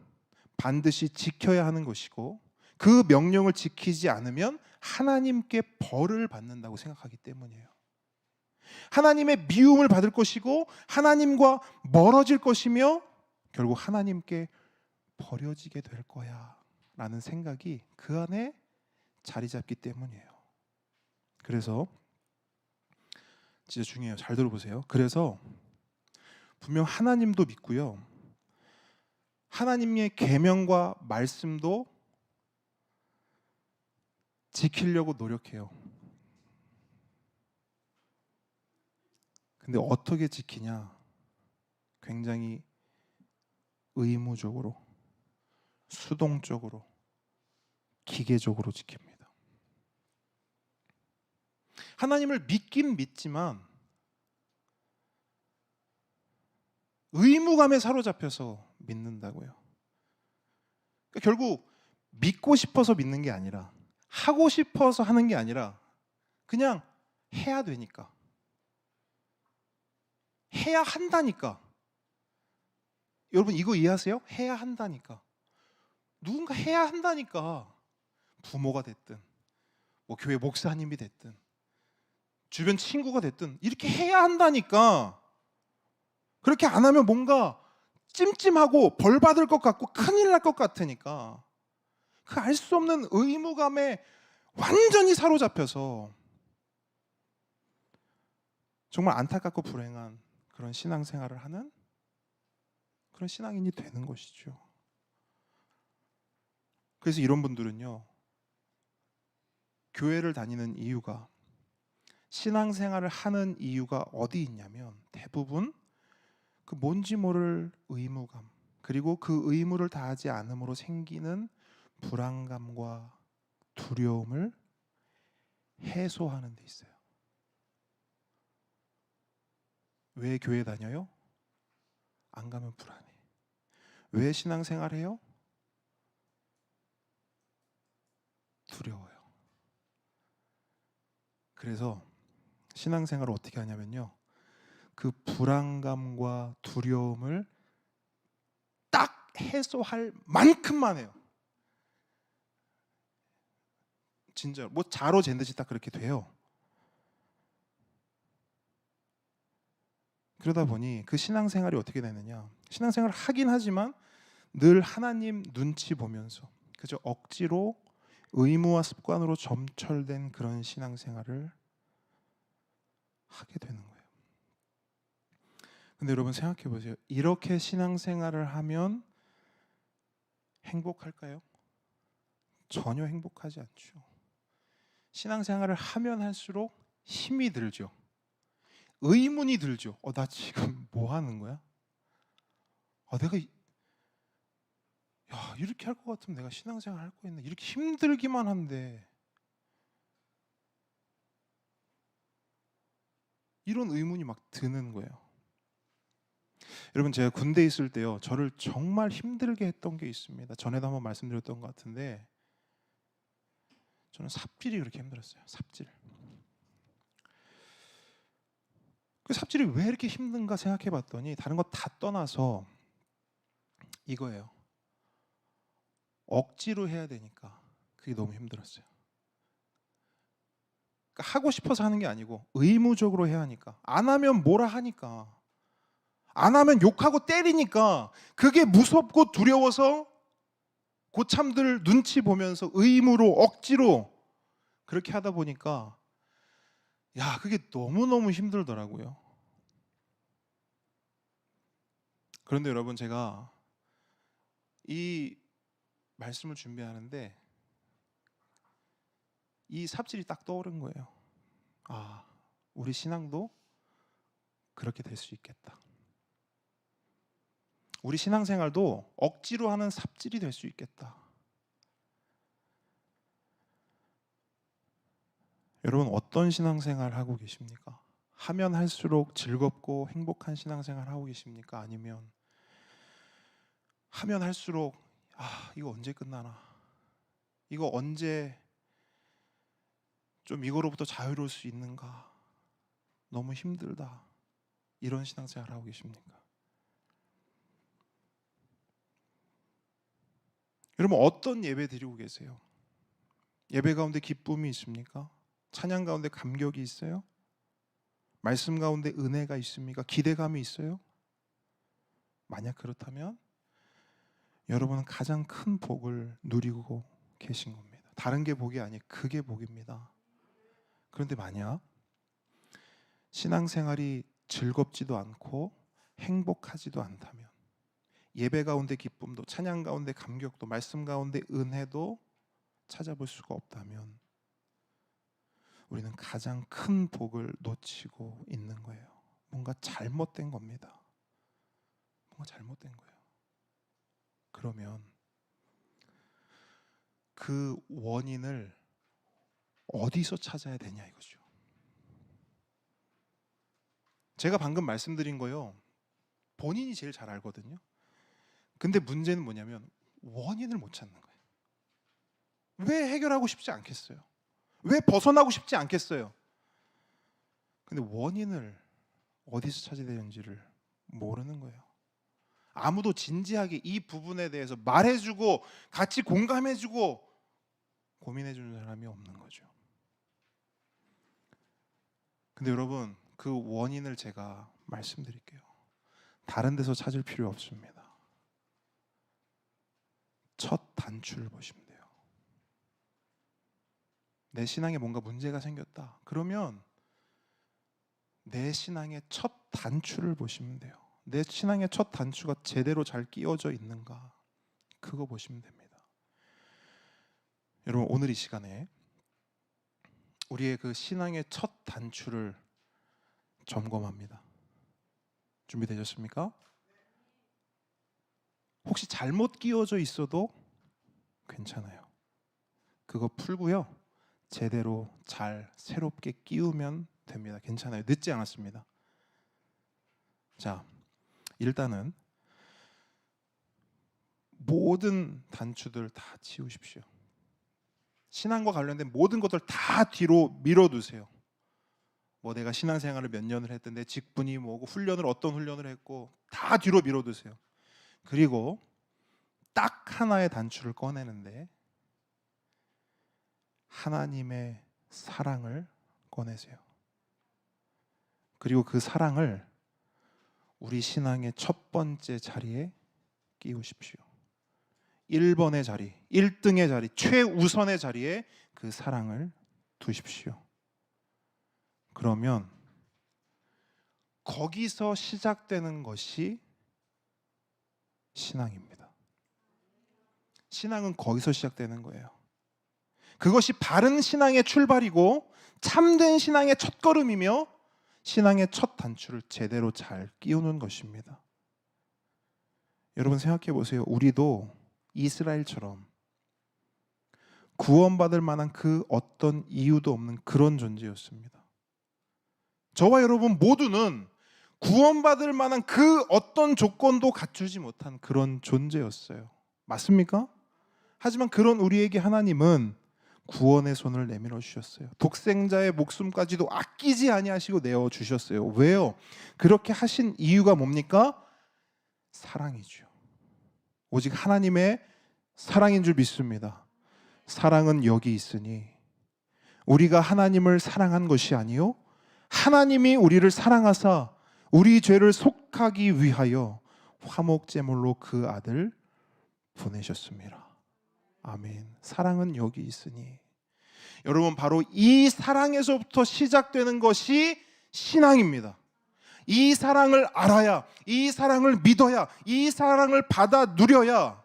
반드시 지켜야 하는 것이고, 그 명령을 지키지 않으면 하나님께 벌을 받는다고 생각하기 때문이에요. 하나님의 미움을 받을 것이고 하나님과 멀어질 것이며 결국 하나님께 버려지게 될 거야 라는 생각이 그 안에 자리 잡기 때문이에요. 그래서 진짜 중요해요. 잘 들어보세요. 그래서 분명 하나님도 믿고요, 하나님의 계명과 말씀도 지키려고 노력해요. 근데 어떻게 지키냐? 굉장히 의무적으로, 수동적으로, 기계적으로 지킵니다. 하나님을 믿긴 믿지만 의무감에 사로잡혀서 믿는다고요. 그러니까 결국 믿고 싶어서 믿는 게 아니라, 하고 싶어서 하는 게 아니라 그냥 해야 되니까, 해야 한다니까. 여러분 이거 이해하세요? 해야 한다니까. 누군가 해야 한다니까. 부모가 됐든 뭐 교회 목사님이 됐든 주변 친구가 됐든 이렇게 해야 한다니까. 그렇게 안 하면 뭔가 찜찜하고 벌 받을 것 같고 큰일 날 것 같으니까 그 알 수 없는 의무감에 완전히 사로잡혀서 정말 안타깝고 불행한 그런 신앙생활을 하는 그런 신앙인이 되는 것이죠. 그래서 이런 분들은요, 교회를 다니는 이유가, 신앙생활을 하는 이유가 어디 있냐면 대부분 그 뭔지 모를 의무감, 그리고 그 의무를 다하지 않음으로 생기는 불안감과 두려움을 해소하는 데 있어요. 왜 교회 다녀요? 안 가면 불안해. 왜 신앙생활 해요? 두려워요. 그래서 신앙생활을 어떻게 하냐면요, 그 불안감과 두려움을 딱 해소할 만큼만 해요. 진짜 뭐 자로 잰 듯이 딱 그렇게 돼요. 그러다 보니 그 신앙생활이 어떻게 되느냐, 신앙생활을 하긴 하지만 늘 하나님 눈치 보면서 그저 억지로 의무와 습관으로 점철된 그런 신앙생활을 하게 되는 거예요. 근데 여러분 생각해 보세요. 이렇게 신앙생활을 하면 행복할까요? 전혀 행복하지 않죠. 신앙생활을 하면 할수록 힘이 들죠. 의문이 들죠. 나 지금 뭐 하는 거야? 내가 이렇게 할 것 같으면 내가 신앙생활 할 거 있나? 이렇게 힘들기만 한데, 이런 의문이 막 드는 거예요. 여러분 제가 군대에 있을 때요, 저를 정말 힘들게 했던 게 있습니다. 전에도 한번 말씀드렸던 것 같은데, 저는 삽질이 그렇게 힘들었어요. 삽질. 그 삽질이 왜 이렇게 힘든가 생각해 봤더니 다른 거 다 떠나서 이거예요. 억지로 해야 되니까 그게 너무 힘들었어요. 그러니까 하고 싶어서 하는 게 아니고 의무적으로 해야 하니까, 안 하면 뭐라 하니까, 안 하면 욕하고 때리니까 그게 무섭고 두려워서 고참들 눈치 보면서 의무로 억지로 그렇게 하다 보니까 그게 너무너무 힘들더라고요. 그런데 여러분 제가 이 말씀을 준비하는데 이 삽질이 딱 떠오른 거예요. 우리 신앙도 그렇게 될 수 있겠다. 우리 신앙생활도 억지로 하는 삽질이 될 수 있겠다. 여러분 어떤 신앙생활 하고 계십니까? 하면 할수록 즐겁고 행복한 신앙생활 하고 계십니까? 아니면 하면 할수록 이거 언제 끝나나? 이거 언제 좀 이거로부터 자유로울 수 있는가? 너무 힘들다. 이런 신앙생활 하고 계십니까? 여러분 어떤 예배 드리고 계세요? 예배 가운데 기쁨이 있습니까? 찬양 가운데 감격이 있어요? 말씀 가운데 은혜가 있습니까? 기대감이 있어요? 만약 그렇다면 여러분은 가장 큰 복을 누리고 계신 겁니다. 다른 게 복이 아니에요. 그게 복입니다. 그런데 만약 신앙생활이 즐겁지도 않고 행복하지도 않다면, 예배 가운데 기쁨도, 찬양 가운데 감격도, 말씀 가운데 은혜도 찾아볼 수가 없다면 우리는 가장 큰 복을 놓치고 있는 거예요. 뭔가 잘못된 겁니다. 뭔가 잘못된 거예요. 그러면 그 원인을 어디서 찾아야 되냐 이거죠. 제가 방금 말씀드린 거요, 본인이 제일 잘 알거든요. 근데 문제는 뭐냐면 원인을 못 찾는 거예요. 왜 해결하고 싶지 않겠어요? 왜 벗어나고 싶지 않겠어요? 근데 원인을 어디서 찾아야 되는지를 모르는 거예요. 아무도 진지하게 이 부분에 대해서 말해주고 같이 공감해주고 고민해주는 사람이 없는 거죠. 근데 여러분, 그 원인을 제가 말씀드릴게요. 다른 데서 찾을 필요 없습니다. 첫 단추를 보시면 돼요. 내 신앙에 뭔가 문제가 생겼다. 그러면 내 신앙의 첫 단추를 보시면 돼요. 내 신앙의 첫 단추가 제대로 잘 끼워져 있는가, 그거 보시면 됩니다. 여러분, 오늘 이 시간에 우리의 그 신앙의 첫 단추를 점검합니다. 준비되셨습니까? 혹시 잘못 끼워져 있어도 괜찮아요. 그거 풀고요, 제대로 잘 새롭게 끼우면 됩니다. 괜찮아요. 늦지 않았습니다. 자, 일단은 모든 단추들 다 치우십시오. 신앙과 관련된 모든 것들 다 뒤로 밀어두세요. 뭐 내가 신앙생활을 몇 년을 했던 내 직분이 뭐고 훈련을 어떤 훈련을 했고 다 뒤로 밀어두세요. 그리고 딱 하나의 단추를 꺼내는데 하나님의 사랑을 꺼내세요. 그리고 그 사랑을 우리 신앙의 첫 번째 자리에 끼우십시오. 1번의 자리, 1등의 자리, 최우선의 자리에 그 사랑을 두십시오. 그러면 거기서 시작되는 것이 신앙입니다. 신앙은 거기서 시작되는 거예요. 그것이 바른 신앙의 출발이고 참된 신앙의 첫걸음이며 신앙의 첫 단추를 제대로 잘 끼우는 것입니다. 여러분 생각해 보세요. 우리도 이스라엘처럼 구원받을 만한 그 어떤 이유도 없는 그런 존재였습니다. 저와 여러분 모두는 구원받을 만한 그 어떤 조건도 갖추지 못한 그런 존재였어요. 맞습니까? 하지만 그런 우리에게 하나님은 구원의 손을 내밀어 주셨어요. 독생자의 목숨까지도 아끼지 아니하시고 내어 주셨어요. 왜요? 그렇게 하신 이유가 뭡니까? 사랑이죠. 오직 하나님의 사랑인 줄 믿습니다. 사랑은 여기 있으니 우리가 하나님을 사랑한 것이 아니요 하나님이 우리를 사랑하사 우리 죄를 속하기 위하여 화목제물로 그 아들 보내셨습니다. 아멘. 사랑은 여기 있으니 여러분 바로 이 사랑에서부터 시작되는 것이 신앙입니다. 이 사랑을 알아야, 이 사랑을 믿어야, 이 사랑을 받아 누려야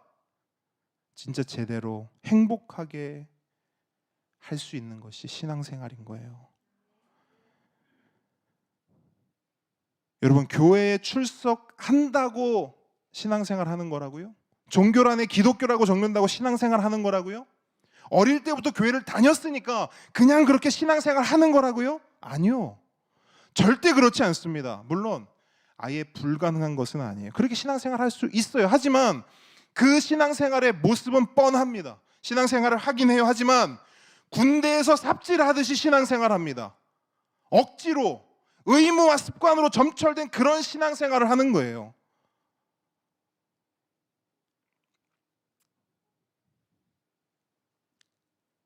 진짜 제대로 행복하게 할 수 있는 것이 신앙생활인 거예요. 여러분 교회에 출석한다고 신앙생활 하는 거라고요? 종교란에 기독교라고 적는다고 신앙생활 하는 거라고요? 어릴 때부터 교회를 다녔으니까 그냥 그렇게 신앙생활 하는 거라고요? 아니요. 절대 그렇지 않습니다. 물론 아예 불가능한 것은 아니에요. 그렇게 신앙생활 할 수 있어요. 하지만 그 신앙생활의 모습은 뻔합니다. 신앙생활을 하긴 해요. 하지만 군대에서 삽질하듯이 신앙생활 합니다. 억지로 의무와 습관으로 점철된 그런 신앙생활을 하는 거예요.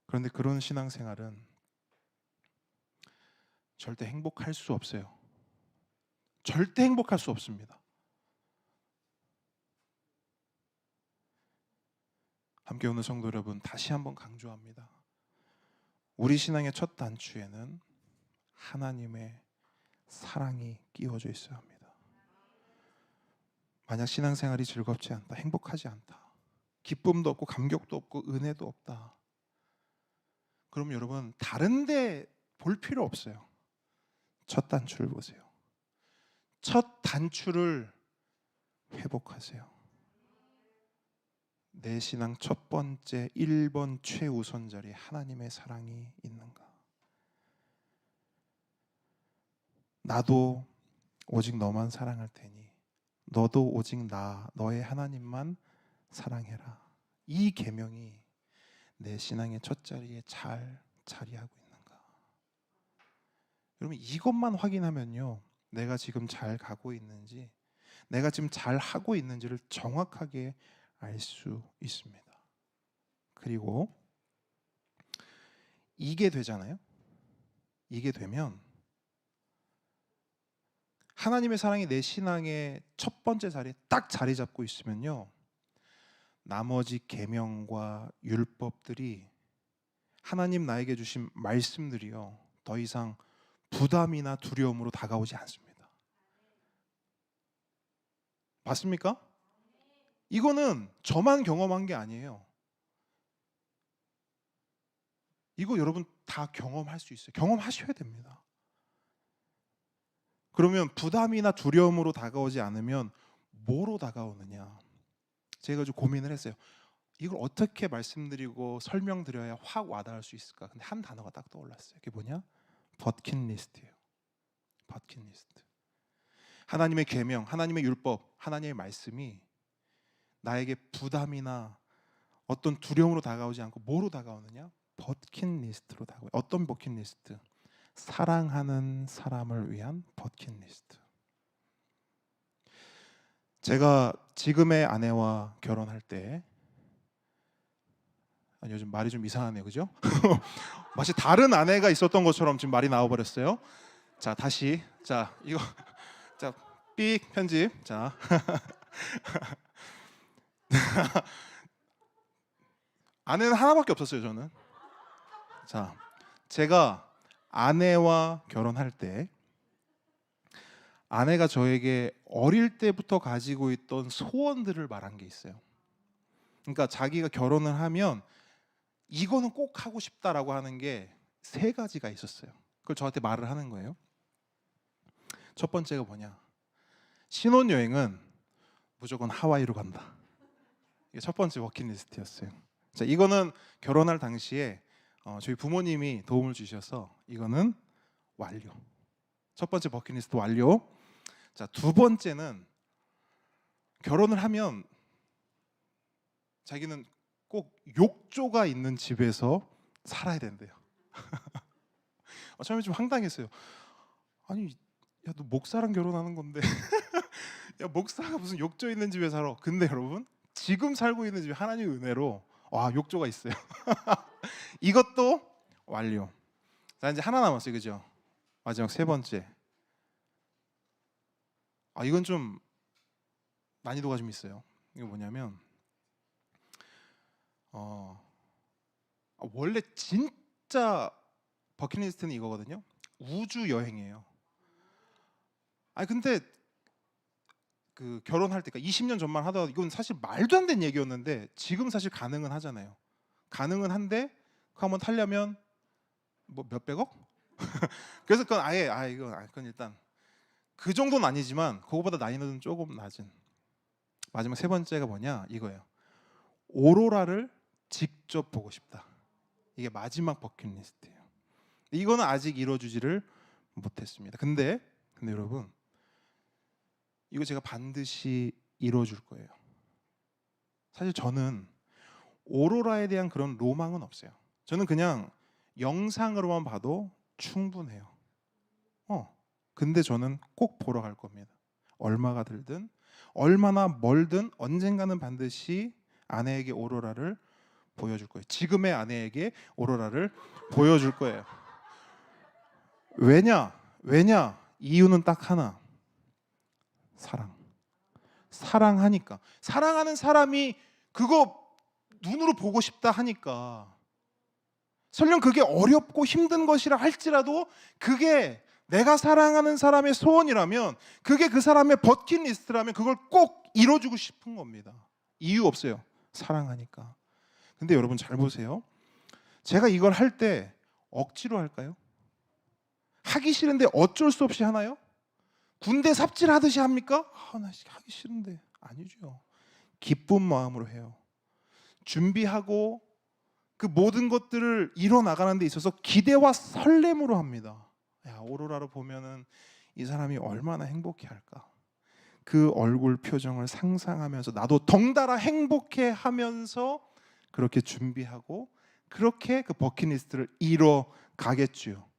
그런데 그런 신앙생활은 절대 행복할 수 없어요. 절대 행복할 수 없습니다. 함께 오는 성도 여러분, 다시 한번 강조합니다. 우리 신앙의 첫 단추에는 하나님의 사랑이 끼워져 있어야 합니다. 만약 신앙생활이 즐겁지 않다, 행복하지 않다, 기쁨도 없고 감격도 없고 은혜도 없다, 그럼 여러분 다른 데 볼 필요 없어요. 첫 단추를 보세요. 첫 단추를 회복하세요. 내 신앙 첫 번째 1번 최우선 자리에 하나님의 사랑이 있는가? 나도 오직 너만 사랑할 테니 너도 오직 나 너의 하나님만 사랑해라. 이 계명이 내 신앙의 첫 자리에 잘 자리하고 있는가? 여러분 이것만 확인하면요, 내가 지금 잘 가고 있는지, 내가 지금 잘 하고 있는지를 정확하게 알 수 있습니다. 그리고 이게 되잖아요. 이게 되면 하나님의 사랑이 내 신앙의 첫 번째 자리에 딱 자리 잡고 있으면요, 나머지 계명과 율법들이, 하나님 나에게 주신 말씀들이요, 더 이상 부담이나 두려움으로 다가오지 않습니다. 맞습니까? 이거는 저만 경험한 게 아니에요. 이거 여러분 다 경험할 수 있어요. 경험하셔야 됩니다. 그러면 부담이나 두려움으로 다가오지 않으면 뭐로 다가오느냐? 제가 좀 고민을 했어요. 이걸 어떻게 말씀드리고 설명드려야 확 와닿을 수 있을까? 근데 한 단어가 딱 떠올랐어요. 그게 뭐냐? 버킷리스트예요. 버킷리스트. 하나님의 계명, 하나님의 율법, 하나님의 말씀이 나에게 부담이나 어떤 두려움으로 다가오지 않고 뭐로 다가오느냐? 버킷리스트로 다가와요. 어떤 버킷리스트? 사랑하는 사람을 위한 버킷리스트. 제가 지금의 아내와 결혼할 때, 요즘 말이 좀 이상하네요, 그죠? 마치 다른 아내가 있었던 것처럼 지금 말이 나와버렸어요. 자, 다시, 자 이거, 자 삑 편집. 자, 아내는 하나밖에 없었어요, 저는. 자, 제가 아내와 결혼할 때 아내가 저에게 어릴 때부터 가지고 있던 소원들을 말한 게 있어요. 그러니까 자기가 결혼을 하면 이거는 꼭 하고 싶다라고 하는 게 3가지가 있었어요. 그걸 저한테 말을 하는 거예요. 첫 번째가 뭐냐? 신혼여행은 무조건 하와이로 간다. 이게 첫 번째 버킷리스트였어요. 자, 이거는 결혼할 당시에 저희 부모님이 도움을 주셔서 이거는 완료. 첫 번째 버킷리스트 완료. 자, 두 번째는 결혼을 하면 자기는 꼭 욕조가 있는 집에서 살아야 된대요. 처음에 좀 황당했어요. 아니, 야, 너 목사랑 결혼하는 건데 야, 목사가 무슨 욕조 있는 집에 살아? 근데 여러분, 지금 살고 있는 집이 하나님의 은혜로 와, 욕조가 있어요. 이것도 완료. 자, 이제 하나 남았어요, 그죠? 마지막 3번째. 이건 좀 난이도가 좀 있어요. 이거 뭐냐면 원래 진짜 버킷리스트는 이거거든요. 우주 여행이에요. 근데 그 결혼할 때, 20년 전만 하다가 이건 사실 말도 안 되는 얘기였는데 지금 사실 가능은 하잖아요. 가능은 한데 그거 한번 타려면 뭐 몇백억? 그래서 그건 그건 일단 그 정도는 아니지만 그거보다 난이도는 조금 낮은. 마지막 3번째가 뭐냐? 이거예요. 오로라를 직접 보고 싶다. 이게 마지막 버킷리스트예요. 이거는 아직 이루어지지를 못했습니다. 근데 여러분, 이거 제가 반드시 이루어줄 거예요. 사실 저는 오로라에 대한 그런 로망은 없어요. 저는 그냥 영상으로만 봐도 충분해요. 근데 저는 꼭 보러 갈 겁니다. 얼마가 들든 얼마나 멀든 언젠가는 반드시 아내에게 오로라를 보여줄 거예요. 지금의 아내에게 오로라를 보여줄 거예요. 왜냐? 이유는 딱 하나. 사랑하니까. 사랑하는 사람이 그거 눈으로 보고 싶다 하니까. 설령 그게 어렵고 힘든 것이라 할지라도 그게 내가 사랑하는 사람의 소원이라면, 그게 그 사람의 버킷리스트라면 그걸 꼭 이뤄주고 싶은 겁니다. 이유 없어요. 사랑하니까. 근데 여러분 잘 보세요. 제가 이걸 할 때 억지로 할까요? 하기 싫은데 어쩔 수 없이 하나요? 군대 삽질하듯이 합니까? 나 하기 싫은데. 아니죠. 기쁜 마음으로 해요. 준비하고 그 모든 것들을 이뤄나가는 데 있어서 기대와 설렘으로 합니다. 야, 오로라로 보면은 이 사람이 얼마나 행복해 할까. 그 얼굴 표정을 상상하면서 나도 덩달아 행복해 하면서 그렇게 준비하고 그렇게 그 버킷리스트를 이뤄 가겠지요.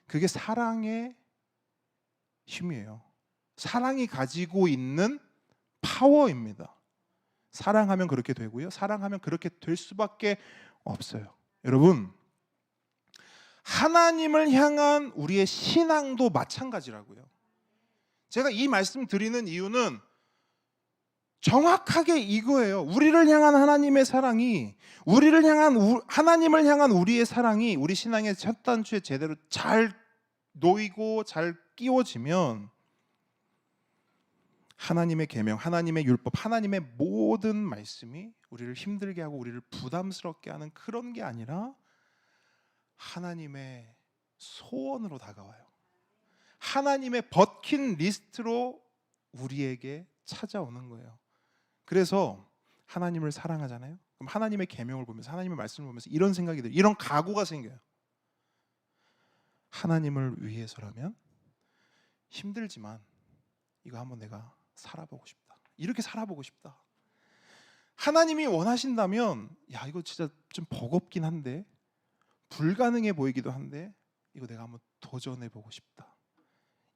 그게 사랑의 힘이에요. 사랑이 가지고 있는 파워입니다. 사랑하면 그렇게 되고요. 사랑하면 그렇게 될 수밖에 없어요. 여러분, 하나님을 향한 우리의 신앙도 마찬가지라고요. 제가 이 말씀 드리는 이유는 정확하게 이거예요. 우리를 향한 하나님의 사랑이, 우리를 향한 하나님을 향한 우리의 사랑이 우리 신앙의 첫 단추에 제대로 잘 놓이고 잘 끼워지면 하나님의 계명, 하나님의 율법, 하나님의 모든 말씀이 우리를 힘들게 하고 우리를 부담스럽게 하는 그런 게 아니라 하나님의 소원으로 다가와요. 하나님의 버킷리스트로 우리에게 찾아오는 거예요. 그래서 하나님을 사랑하잖아요. 그럼 하나님의 계명을 보면서, 하나님의 말씀을 보면서 이런 생각이 들어요. 이런 각오가 생겨요. 하나님을 위해서라면 힘들지만 이거 한번 내가 살아보고 싶다. 이렇게 살아보고 싶다. 하나님이 원하신다면 야, 이거 진짜 좀 버겁긴 한데, 불가능해 보이기도 한데 이거 내가 한번 도전해 보고 싶다.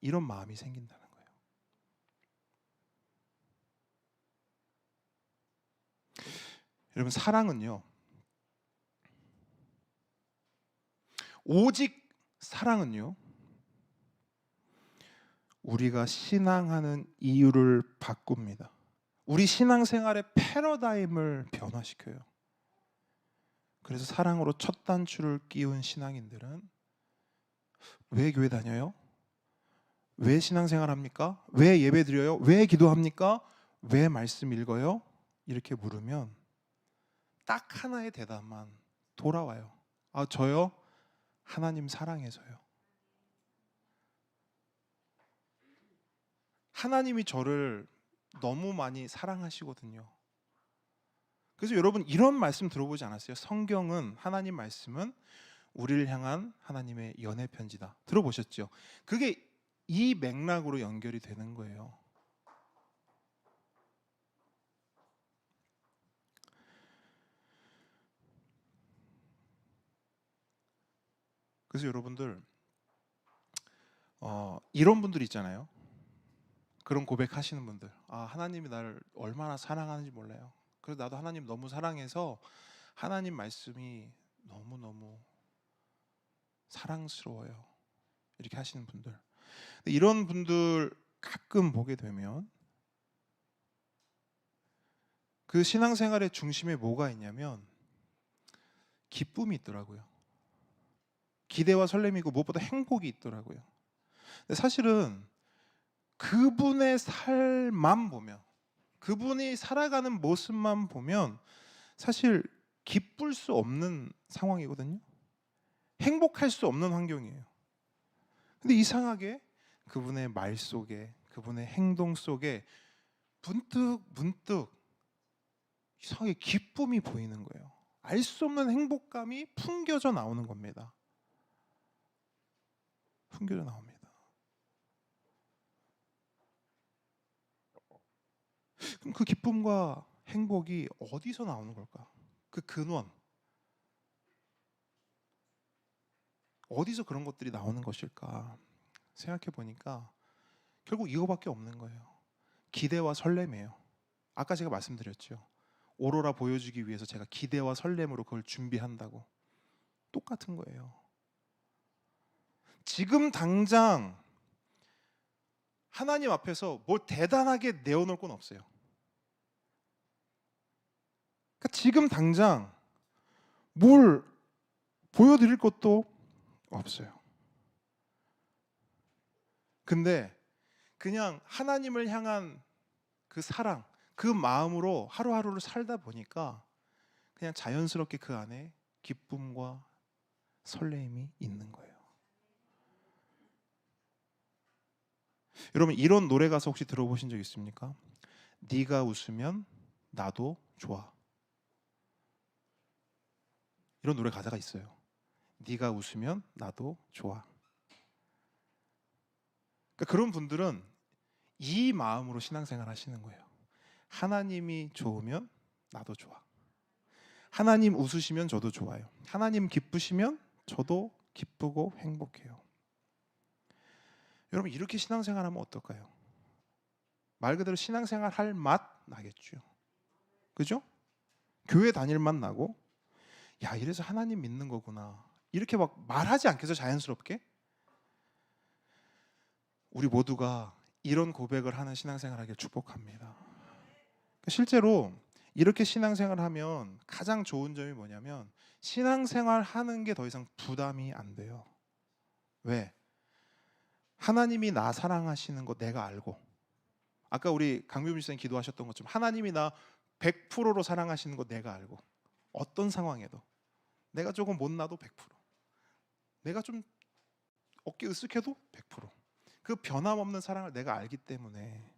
이런 마음이 생긴다는 거예요. 여러분, 사랑은요, 오직 사랑은요, 우리가 신앙하는 이유를 바꿉니다. 우리 신앙생활의 패러다임을 변화시켜요. 그래서 사랑으로 첫 단추를 끼운 신앙인들은 왜 교회 다녀요? 왜 신앙생활 합니까? 왜 예배 드려요? 왜 기도합니까? 왜 말씀 읽어요? 이렇게 물으면 딱 하나의 대답만 돌아와요. 아, 저요? 하나님 사랑해서요. 하나님이 저를 너무 많이 사랑하시거든요. 그래서 여러분, 이런 말씀 들어보지 않았어요? 성경은, 하나님 말씀은 우리를 향한 하나님의 연애 편지다. 들어보셨죠? 그게 이 맥락으로 연결이 되는 거예요. 그래서 여러분들, 이런 분들 있잖아요. 그런 고백하시는 분들, 아, 하나님이 나를 얼마나 사랑하는지 몰라요. 그래서 나도 하나님 너무 사랑해서 하나님 말씀이 너무너무 사랑스러워요. 이렇게 하시는 분들, 이런 분들 가끔 보게 되면 그 신앙생활의 중심에 뭐가 있냐면 기쁨이 있더라고요. 기대와 설렘이고 무엇보다 행복이 있더라고요. 근데 사실은 그분의 삶만 보면, 그분이 살아가는 모습만 보면 사실 기쁠 수 없는 상황이거든요. 행복할 수 없는 환경이에요. 근데 이상하게 그분의 말 속에, 그분의 행동 속에 문득 이상하게 기쁨이 보이는 거예요. 알 수 없는 행복감이 풍겨져 나오는 겁니다. 풍겨져 나옵니다. 그럼 그 기쁨과 행복이 어디서 나오는 걸까? 그 근원, 어디서 그런 것들이 나오는 것일까 생각해 보니까 결국 이거밖에 없는 거예요. 기대와 설렘이에요. 아까 제가 말씀드렸죠. 오로라 보여주기 위해서 제가 기대와 설렘으로 그걸 준비한다고. 똑같은 거예요. 지금 당장 하나님 앞에서 뭘 대단하게 내어놓을 건 없어요. 그러니까 지금 당장 뭘 보여드릴 것도 없어요. 근데 그냥 하나님을 향한 그 사랑, 그 마음으로 하루하루를 살다 보니까 그냥 자연스럽게 그 안에 기쁨과 설렘이 있는 거예요. 여러분, 이런 노래 가사 혹시 들어보신 적 있습니까? 네가 웃으면 나도 좋아. 이런 노래 가사가 있어요. 네가 웃으면 나도 좋아. 그러니까 그런 분들은 이 마음으로 신앙생활 하시는 거예요. 하나님이 좋으면 나도 좋아. 하나님 웃으시면 저도 좋아요. 하나님 기쁘시면 저도 기쁘고 행복해요. 여러분 이렇게 신앙생활하면 어떨까요? 말 그대로 신앙생활 할 맛 나겠죠. 그죠? 교회 다닐 맛 나고 야 이래서 하나님 믿는 거구나 이렇게 막 말하지 않겠어요? 자연스럽게 우리 모두가 이런 고백을 하는 신앙생활 하길 축복합니다. 실제로 이렇게 신앙생활 하면 가장 좋은 점이 뭐냐면 신앙생활 하는 게 더 이상 부담이 안 돼요. 왜? 하나님이 나 사랑하시는 거 내가 알고 아까 우리 강규민 선생님 기도하셨던 것처럼 하나님이 나 100%로 사랑하시는 거 내가 알고 어떤 상황에도 내가 조금 못나도 100% 내가 좀 어깨 으쓱해도 100% 그 변함없는 사랑을 내가 알기 때문에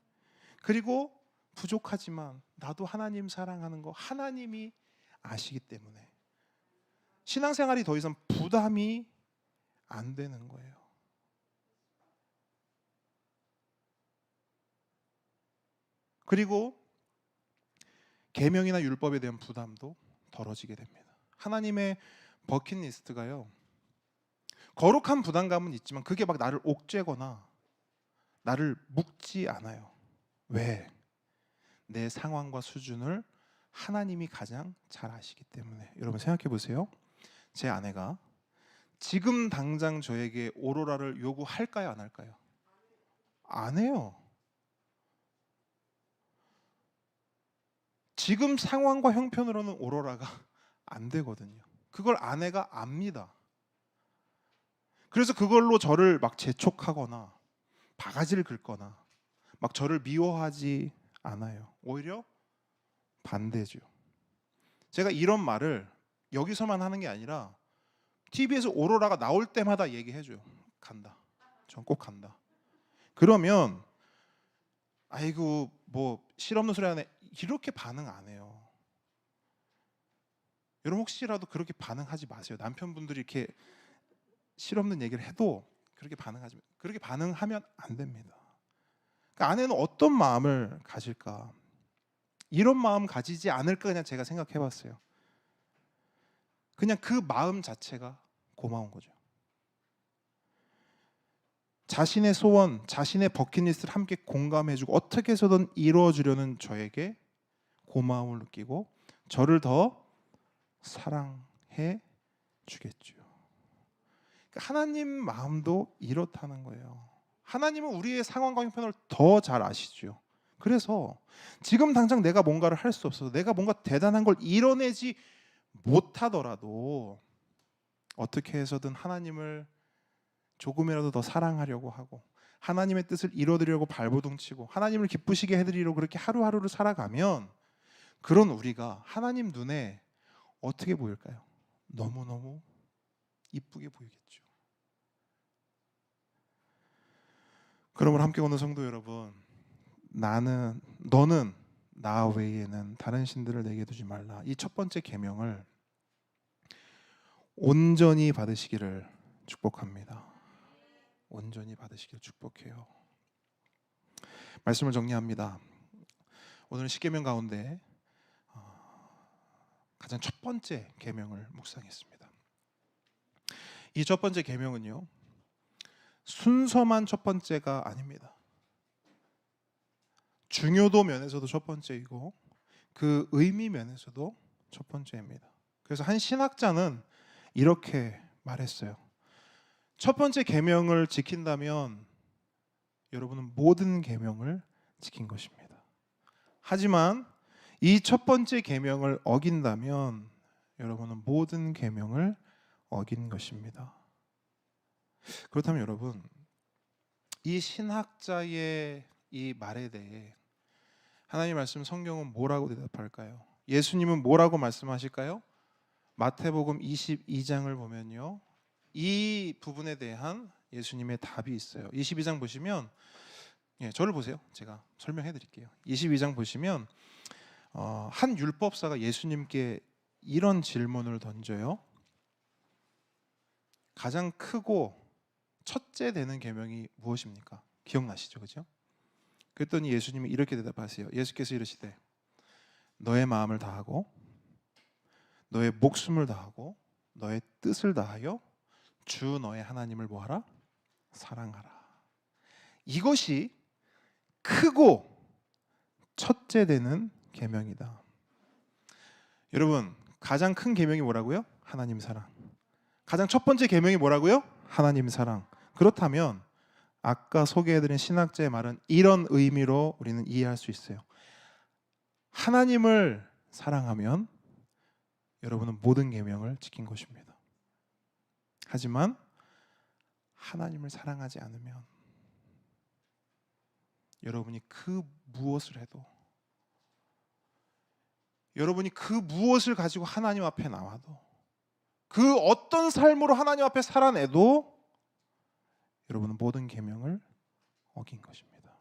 그리고 부족하지만 나도 하나님 사랑하는 거 하나님이 아시기 때문에 신앙생활이 더 이상 부담이 안 되는 거예요. 그리고 계명이나 율법에 대한 부담도 덜어지게 됩니다. 하나님의 버킷리스트가요. 거룩한 부담감은 있지만 그게 막 나를 옥죄거나 나를 묶지 않아요. 왜? 내 상황과 수준을 하나님이 가장 잘 아시기 때문에. 여러분 생각해 보세요. 제 아내가 지금 당장 저에게 오로라를 요구할까요? 안 할까요? 안 해요. 지금 상황과 형편으로는 오로라가 안 되거든요. 그걸 아내가 압니다. 그래서 그걸로 저를 막 재촉하거나 바가지를 긁거나 막 저를 미워하지 않아요. 오히려 반대죠. 제가 이런 말을 여기서만 하는 게 아니라 TV에서 오로라가 나올 때마다 얘기해줘요. 간다. 전 꼭 간다. 그러면 아이고 뭐 실없는 소리 하네 이렇게 반응 안 해요. 여러분 혹시라도 그렇게 반응하지 마세요. 남편분들이 이렇게 실없는 얘기를 해도 그렇게 반응하면 안 됩니다. 그러니까 아내는 어떤 마음을 가질까? 이런 마음 가지지 않을까 그냥 제가 생각해봤어요. 그냥 그 마음 자체가 고마운 거죠. 자신의 소원, 자신의 버킷리스트를 함께 공감해주고 어떻게 해서든 이루어주려는 저에게 고마움을 느끼고 저를 더 사랑해 주겠죠. 하나님 마음도 이렇다는 거예요. 하나님은 우리의 상황과 형편을 더 잘 아시죠. 그래서 지금 당장 내가 뭔가를 할 수 없어서 내가 뭔가 대단한 걸 이뤄내지 못하더라도 어떻게 해서든 하나님을 조금이라도 더 사랑하려고 하고 하나님의 뜻을 이뤄드리려고 발버둥치고 하나님을 기쁘시게 해드리려고 그렇게 하루하루를 살아가면 그런 우리가 하나님 눈에 어떻게 보일까요? 너무너무 이쁘게 보이겠죠. 그러므로 함께 오는 성도 여러분, 너는 나 외에는 다른 신들을 내게 두지 말라. 이 첫 번째 계명을 온전히 받으시기를 축복합니다. 온전히 받으시기를 축복해요. 말씀을 정리합니다. 오늘 십계명 가운데 가장 첫 번째 계명을 묵상했습니다. 이 첫 번째 계명은요, 순서만 첫 번째가 아닙니다. 중요도 면에서도 첫 번째이고 그 의미 면에서도 첫 번째입니다. 그래서 한 신학자는 이렇게 말했어요. 첫 번째 계명을 지킨다면 여러분은 모든 계명을 지킨 것입니다. 하지만 이 첫 번째 계명을 어긴다면 여러분은 모든 계명을 어긴 것입니다. 그렇다면 여러분, 이 신학자의 이 말에 대해 하나님 말씀 성경은 뭐라고 대답할까요? 예수님은 뭐라고 말씀하실까요? 마태복음 22장을 보면요, 이 부분에 대한 예수님의 답이 있어요. 22장 보시면, 저를 보세요. 제가 설명해 드릴게요. 22장 보시면 한 율법사가 예수님께 이런 질문을 던져요. 가장 크고 첫째 되는 계명이 무엇입니까? 기억나시죠? 그죠? 그랬더니 예수님이 이렇게 대답하세요. 예수께서 이르시되 너의 마음을 다하고 너의 목숨을 다하고 너의 뜻을 다하여 주 너의 하나님을 뭐하라? 사랑하라. 이것이 크고 첫째 되는 계명이다. 여러분, 가장 큰 계명이 뭐라고요? 하나님 사랑. 가장 첫 번째 계명이 뭐라고요? 하나님 사랑. 그렇다면 아까 소개해드린 신학자의 말은 이런 의미로 우리는 이해할 수 있어요. 하나님을 사랑하면 여러분은 모든 계명을 지킨 것입니다. 하지만 하나님을 사랑하지 않으면 여러분이 그 무엇을 해도, 여러분이 그 무엇을 가지고 하나님 앞에 나와도, 그 어떤 삶으로 하나님 앞에 살아내도 여러분은 모든 계명을 어긴 것입니다.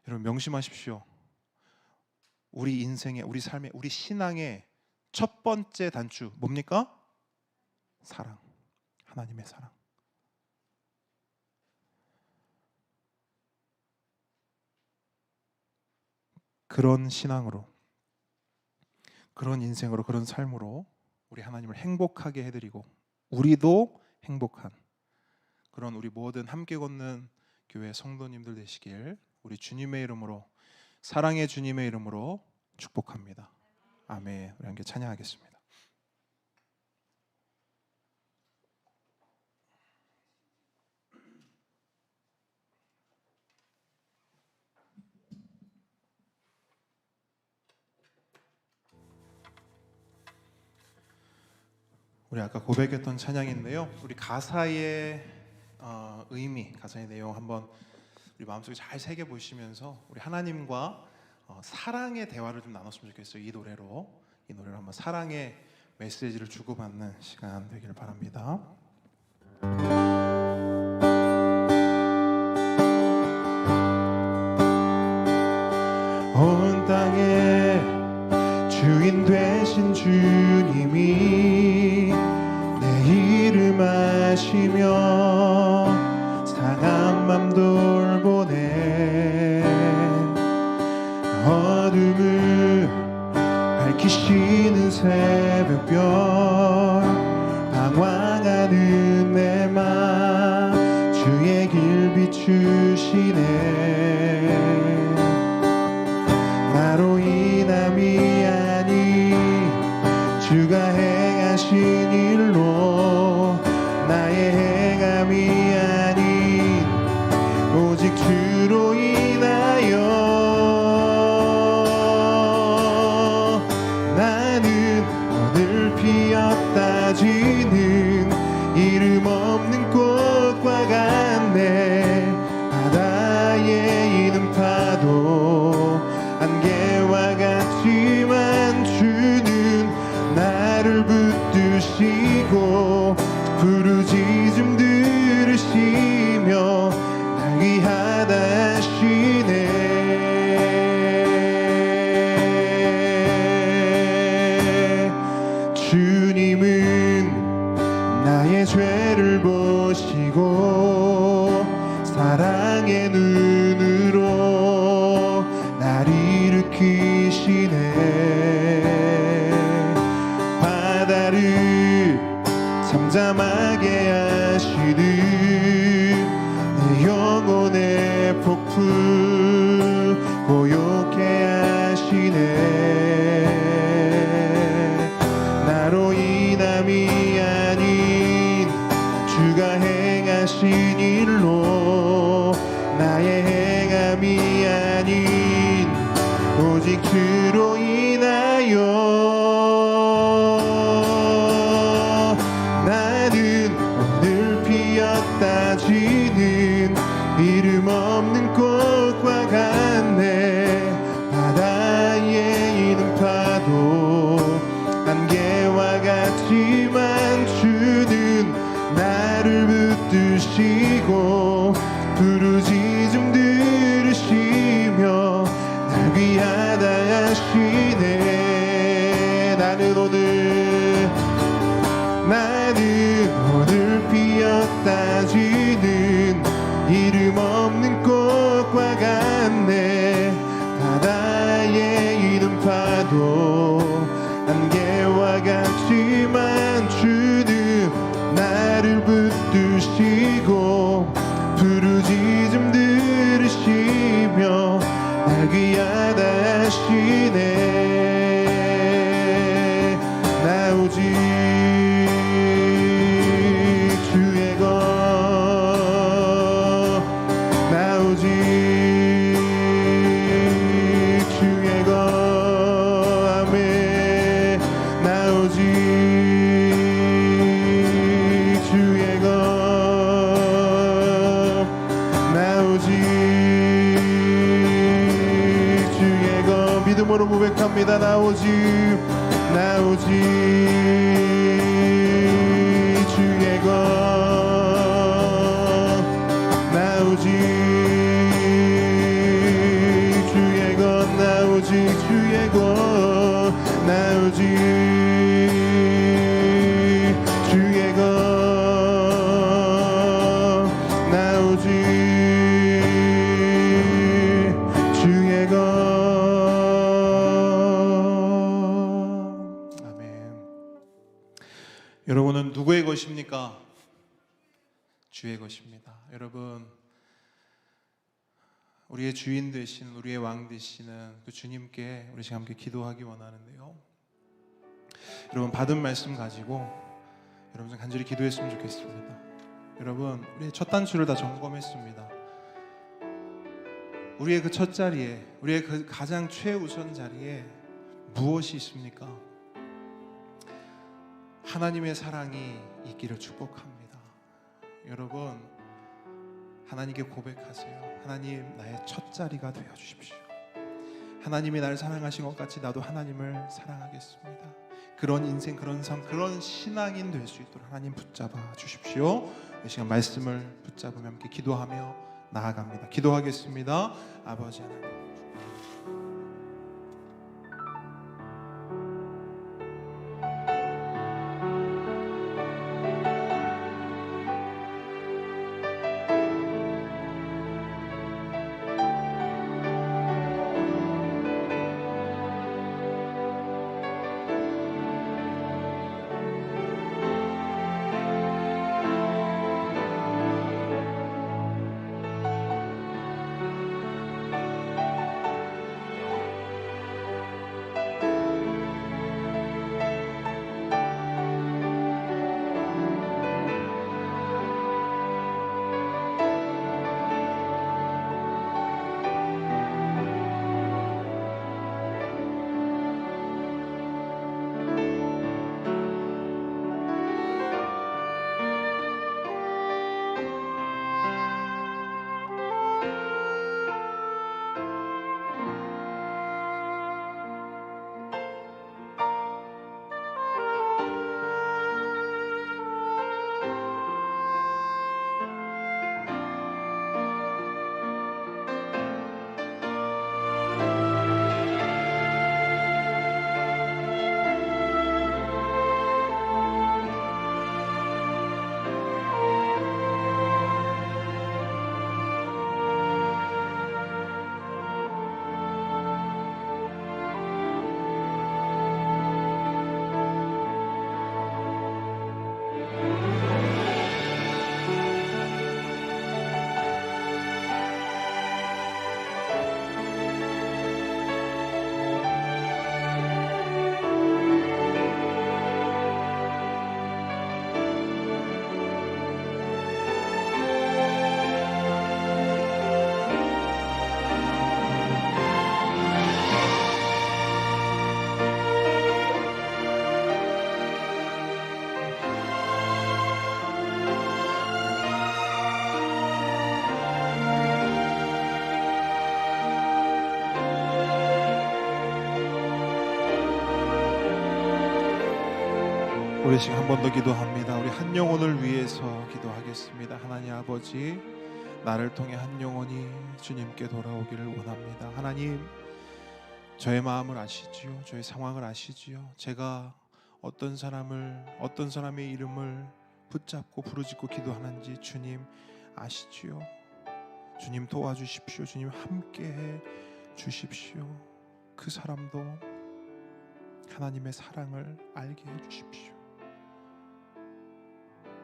여러분 명심하십시오. 우리 인생의, 우리 삶의, 우리 신앙의 첫 번째 단추 뭡니까? 사랑. 하나님의 사랑. 그런 신앙으로, 그런 인생으로, 그런 삶으로 우리 하나님을 행복하게 해드리고 우리도 행복한 그런 우리 모든 함께 걷는 교회 성도님들 되시길 우리 주님의 이름으로, 사랑의 주님의 이름으로 축복합니다. 아멘. 우리 함께 찬양하겠습니다. 우리 아까 고백했던 찬양인데요. 우리 가사의 의미, 가사의 내용 한번 우리 마음속에 잘 새겨 보시면서 우리 하나님과 사랑의 대화를 좀 나눴으면 좋겠어요. 이 노래로 한번 사랑의 메시지를 주고받는 시간 되기를 바랍니다. 온 땅의 주인 되신 주님이 내 이름 아시며 상한 맘 돌보네. 어둠을 밝히시는 새벽별 방황하는 내 맘 주의 길 비추시네. 나로 인함이 아닌 주가 행하신 일로 나의 행함이 아닌 오직 주로 인하여 나는 오늘 피었다 지는 이름 없는 꽃과 같네. 바다에 있는 파도 안개와 같지만 주는 나를 붙드시고 부르짖음 들으시며 날 위하다 하시네. 주님은 나의 죄를 보시고 사랑의 눈으로 날 일으키시네. 바다를 잠잠하게 하시는 내 영혼의 폭풍 고요케 하시네. 나로 인함이 아닌 주가 행하신 일로 나의 행함이 아닌 오직 주로 인하여 나는 오늘 피었다 지는 이름 없는 꽃과 같네. 바다에 있는 파도 안개와 같지만 주는 나를 붙드시고 부르짖음 들으시며 날 위하다 하시네. 나는 오늘 피었다 지는 이름 없는 꽃과 같네. 여러분은 누구의 것입니까? 주의 것입니다. 여러분, 우리의 주인 되신, 우리의 왕 되시는 그 주님께 우리 지금 함께 기도하기 원하는데요. 여러분, 받은 말씀 가지고 여러분 좀 간절히 기도했으면 좋겠습니다. 여러분, 우리의 첫 단추를 다 점검했습니다. 우리의 그 첫 자리에, 우리의 그 가장 최우선 자리에 무엇이 있습니까? 하나님의 사랑이 있기를 축복합니다. 여러분, 하나님께 고백하세요. 하나님, 나의 첫 자리가 되어 주십시오. 하나님이 나를 사랑하신 것 같이 나도 하나님을 사랑하겠습니다. 그런 인생, 그런 삶, 그런 신앙인 될 수 있도록 하나님 붙잡아 주십시오. 이 시간 말씀을 붙잡으며 함께 기도하며 나아갑니다. 기도하겠습니다. 아버지 하나님, 우리 지금 한 번 더 기도합니다. 우리 한 영혼을 위해서 기도하겠습니다. 하나님 아버지, 나를 통해 한 영혼이 주님께 돌아오기를 원합니다. 하나님, 저의 마음을 아시지요. 저의 상황을 아시지요. 제가 어떤 사람의 이름을 붙잡고 부르짖고 기도하는지 주님 아시지요. 주님 도와주십시오. 주님 함께해 주십시오. 그 사람도 하나님의 사랑을 알게 해주십시오.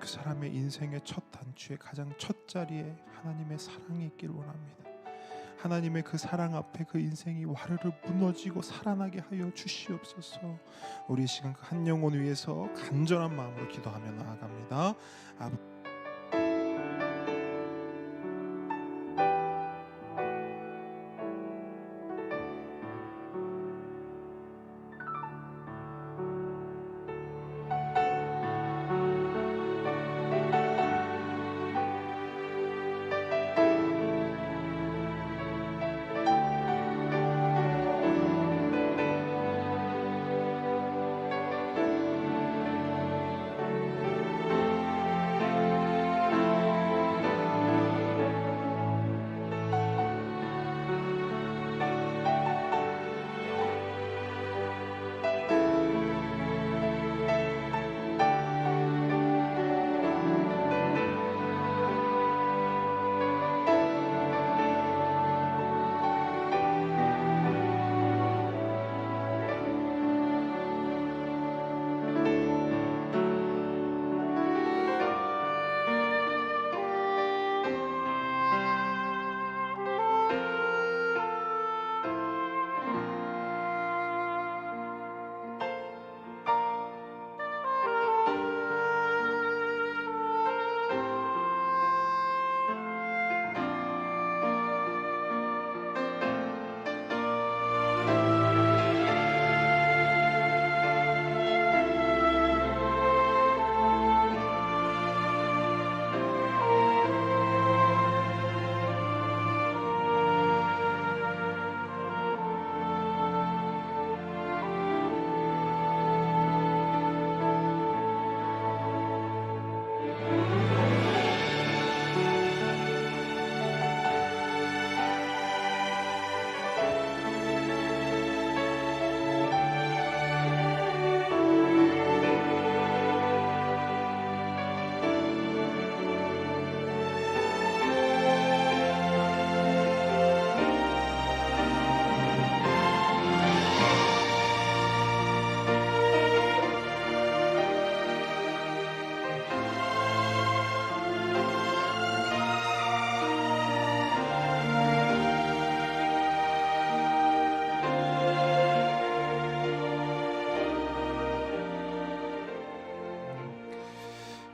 그 사람의 인생의 첫 단추에 가장 첫 자리에 하나님의 사랑이 있길 원합니다. 하나님의 그 사랑 앞에 그 인생이 와르르 무너지고 살아나게 하여 주시옵소서. 우리 시간 그 한 영혼 위해서 간절한 마음으로 기도하며 나아갑니다.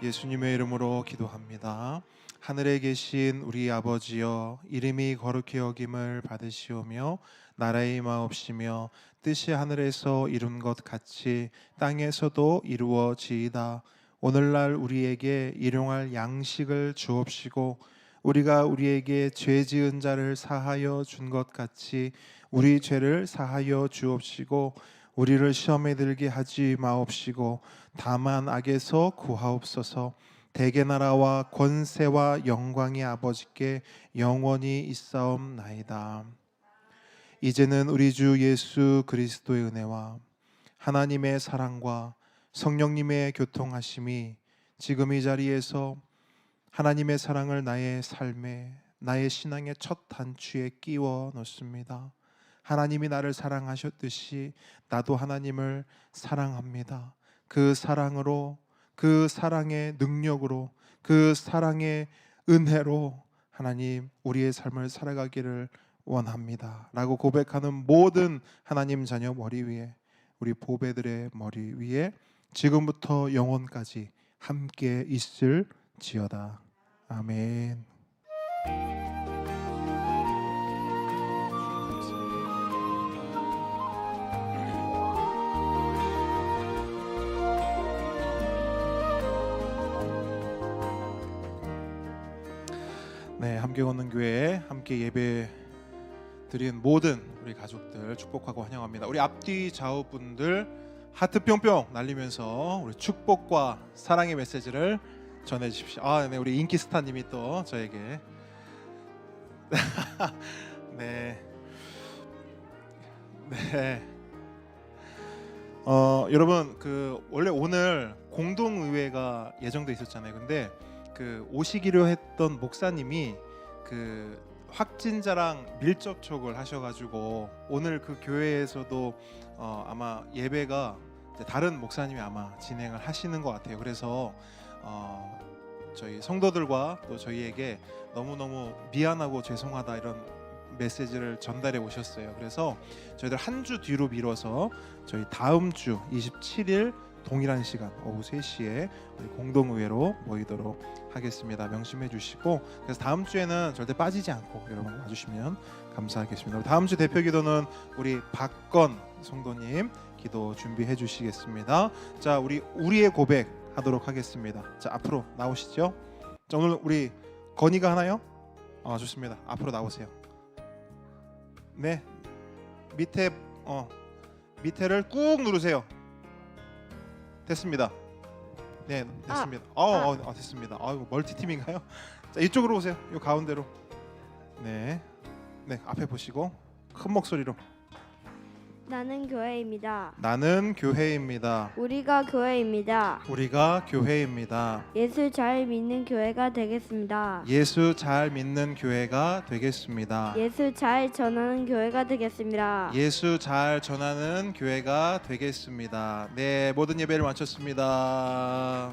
예수님의 이름으로 기도합니다. 하늘에 계신 우리 아버지여, 이름이 거룩히 여김을 받으시오며 나라의 임하옵시며 뜻이 하늘에서 이룬 것 같이 땅에서도 이루어지이다. 오늘날 우리에게 일용할 양식을 주옵시고 우리가 우리에게 죄 지은 자를 사하여 준 것 같이 우리 죄를 사하여 주옵시고 우리를 시험에 들게 하지 마옵시고 다만 악에서 구하옵소서. 대개 나라와 권세와 영광이 아버지께 영원히 있사옵나이다. 이제는 우리 주 예수 그리스도의 은혜와 하나님의 사랑과 성령님의 교통하심이 지금 이 자리에서 하나님의 사랑을 나의 삶에, 나의 신앙의 첫 단추에 끼워 넣습니다. 하나님이 나를 사랑하셨듯이 나도 하나님을 사랑합니다. 그 사랑으로, 그 사랑의 능력으로, 그 사랑의 은혜로 하나님 우리의 삶을 살아가기를 원합니다 라고 고백하는 모든 하나님 자녀 머리 위에, 우리 보배들의 머리 위에 지금부터 영원까지 함께 있을지어다. 아멘. 네, 함께 걷는 교회에 함께 예배 드린 모든 우리 가족들 축복하고 환영합니다. 우리 앞뒤 좌우 분들 하트 뿅뿅 날리면서 우리 축복과 사랑의 메시지를 전해 주십시오. 네, 우리 인기 스타님이 또 저에게 네, 네. 여러분 원래 오늘 공동의회가 예정돼 있었잖아요. 근데 오시기로 했던 목사님이 확진자랑 밀접 접촉을 하셔가지고 오늘 교회에서도 아마 예배가 다른 목사님이 아마 진행을 하시는 것 같아요. 그래서 저희 성도들과 또 저희에게 너무너무 미안하고 죄송하다 이런 메시지를 전달해 오셨어요. 그래서 저희들 한 주 뒤로 미뤄서 저희 다음 주 27일 동일한 시간 오후 3시에 우리 공동의회로 모이도록 하겠습니다. 명심해 주시고, 그래서 다음 주에는 절대 빠지지 않고 여러분 와주시면 감사하겠습니다. 다음 주 대표 기도는 우리 박건 성도님 기도 준비해 주시겠습니다. 자, 우리의 고백 하도록 하겠습니다. 자, 앞으로 나오시죠. 자, 오늘 우리 건이가 하나요? 좋습니다. 앞으로 나오세요. 네, 밑에를 꾹 누르세요. 됐습니다. 네, 됐습니다. 됐습니다. 이거 멀티팀인가요? 자, 이쪽으로 오세요. 이 가운데로. 네, 앞에 보시고 큰 목소리로. 나는 교회입니다. 나는 교회입니다. 우리가 교회입니다. 우리가 교회입니다. 예수 잘 믿는 교회가 되겠습니다. 예수 잘 믿는 교회가 되겠습니다. 예수 잘 전하는 교회가 되겠습니다. 예수 잘 전하는 교회가 되겠습니다. 네, 모든 예배를 마쳤습니다.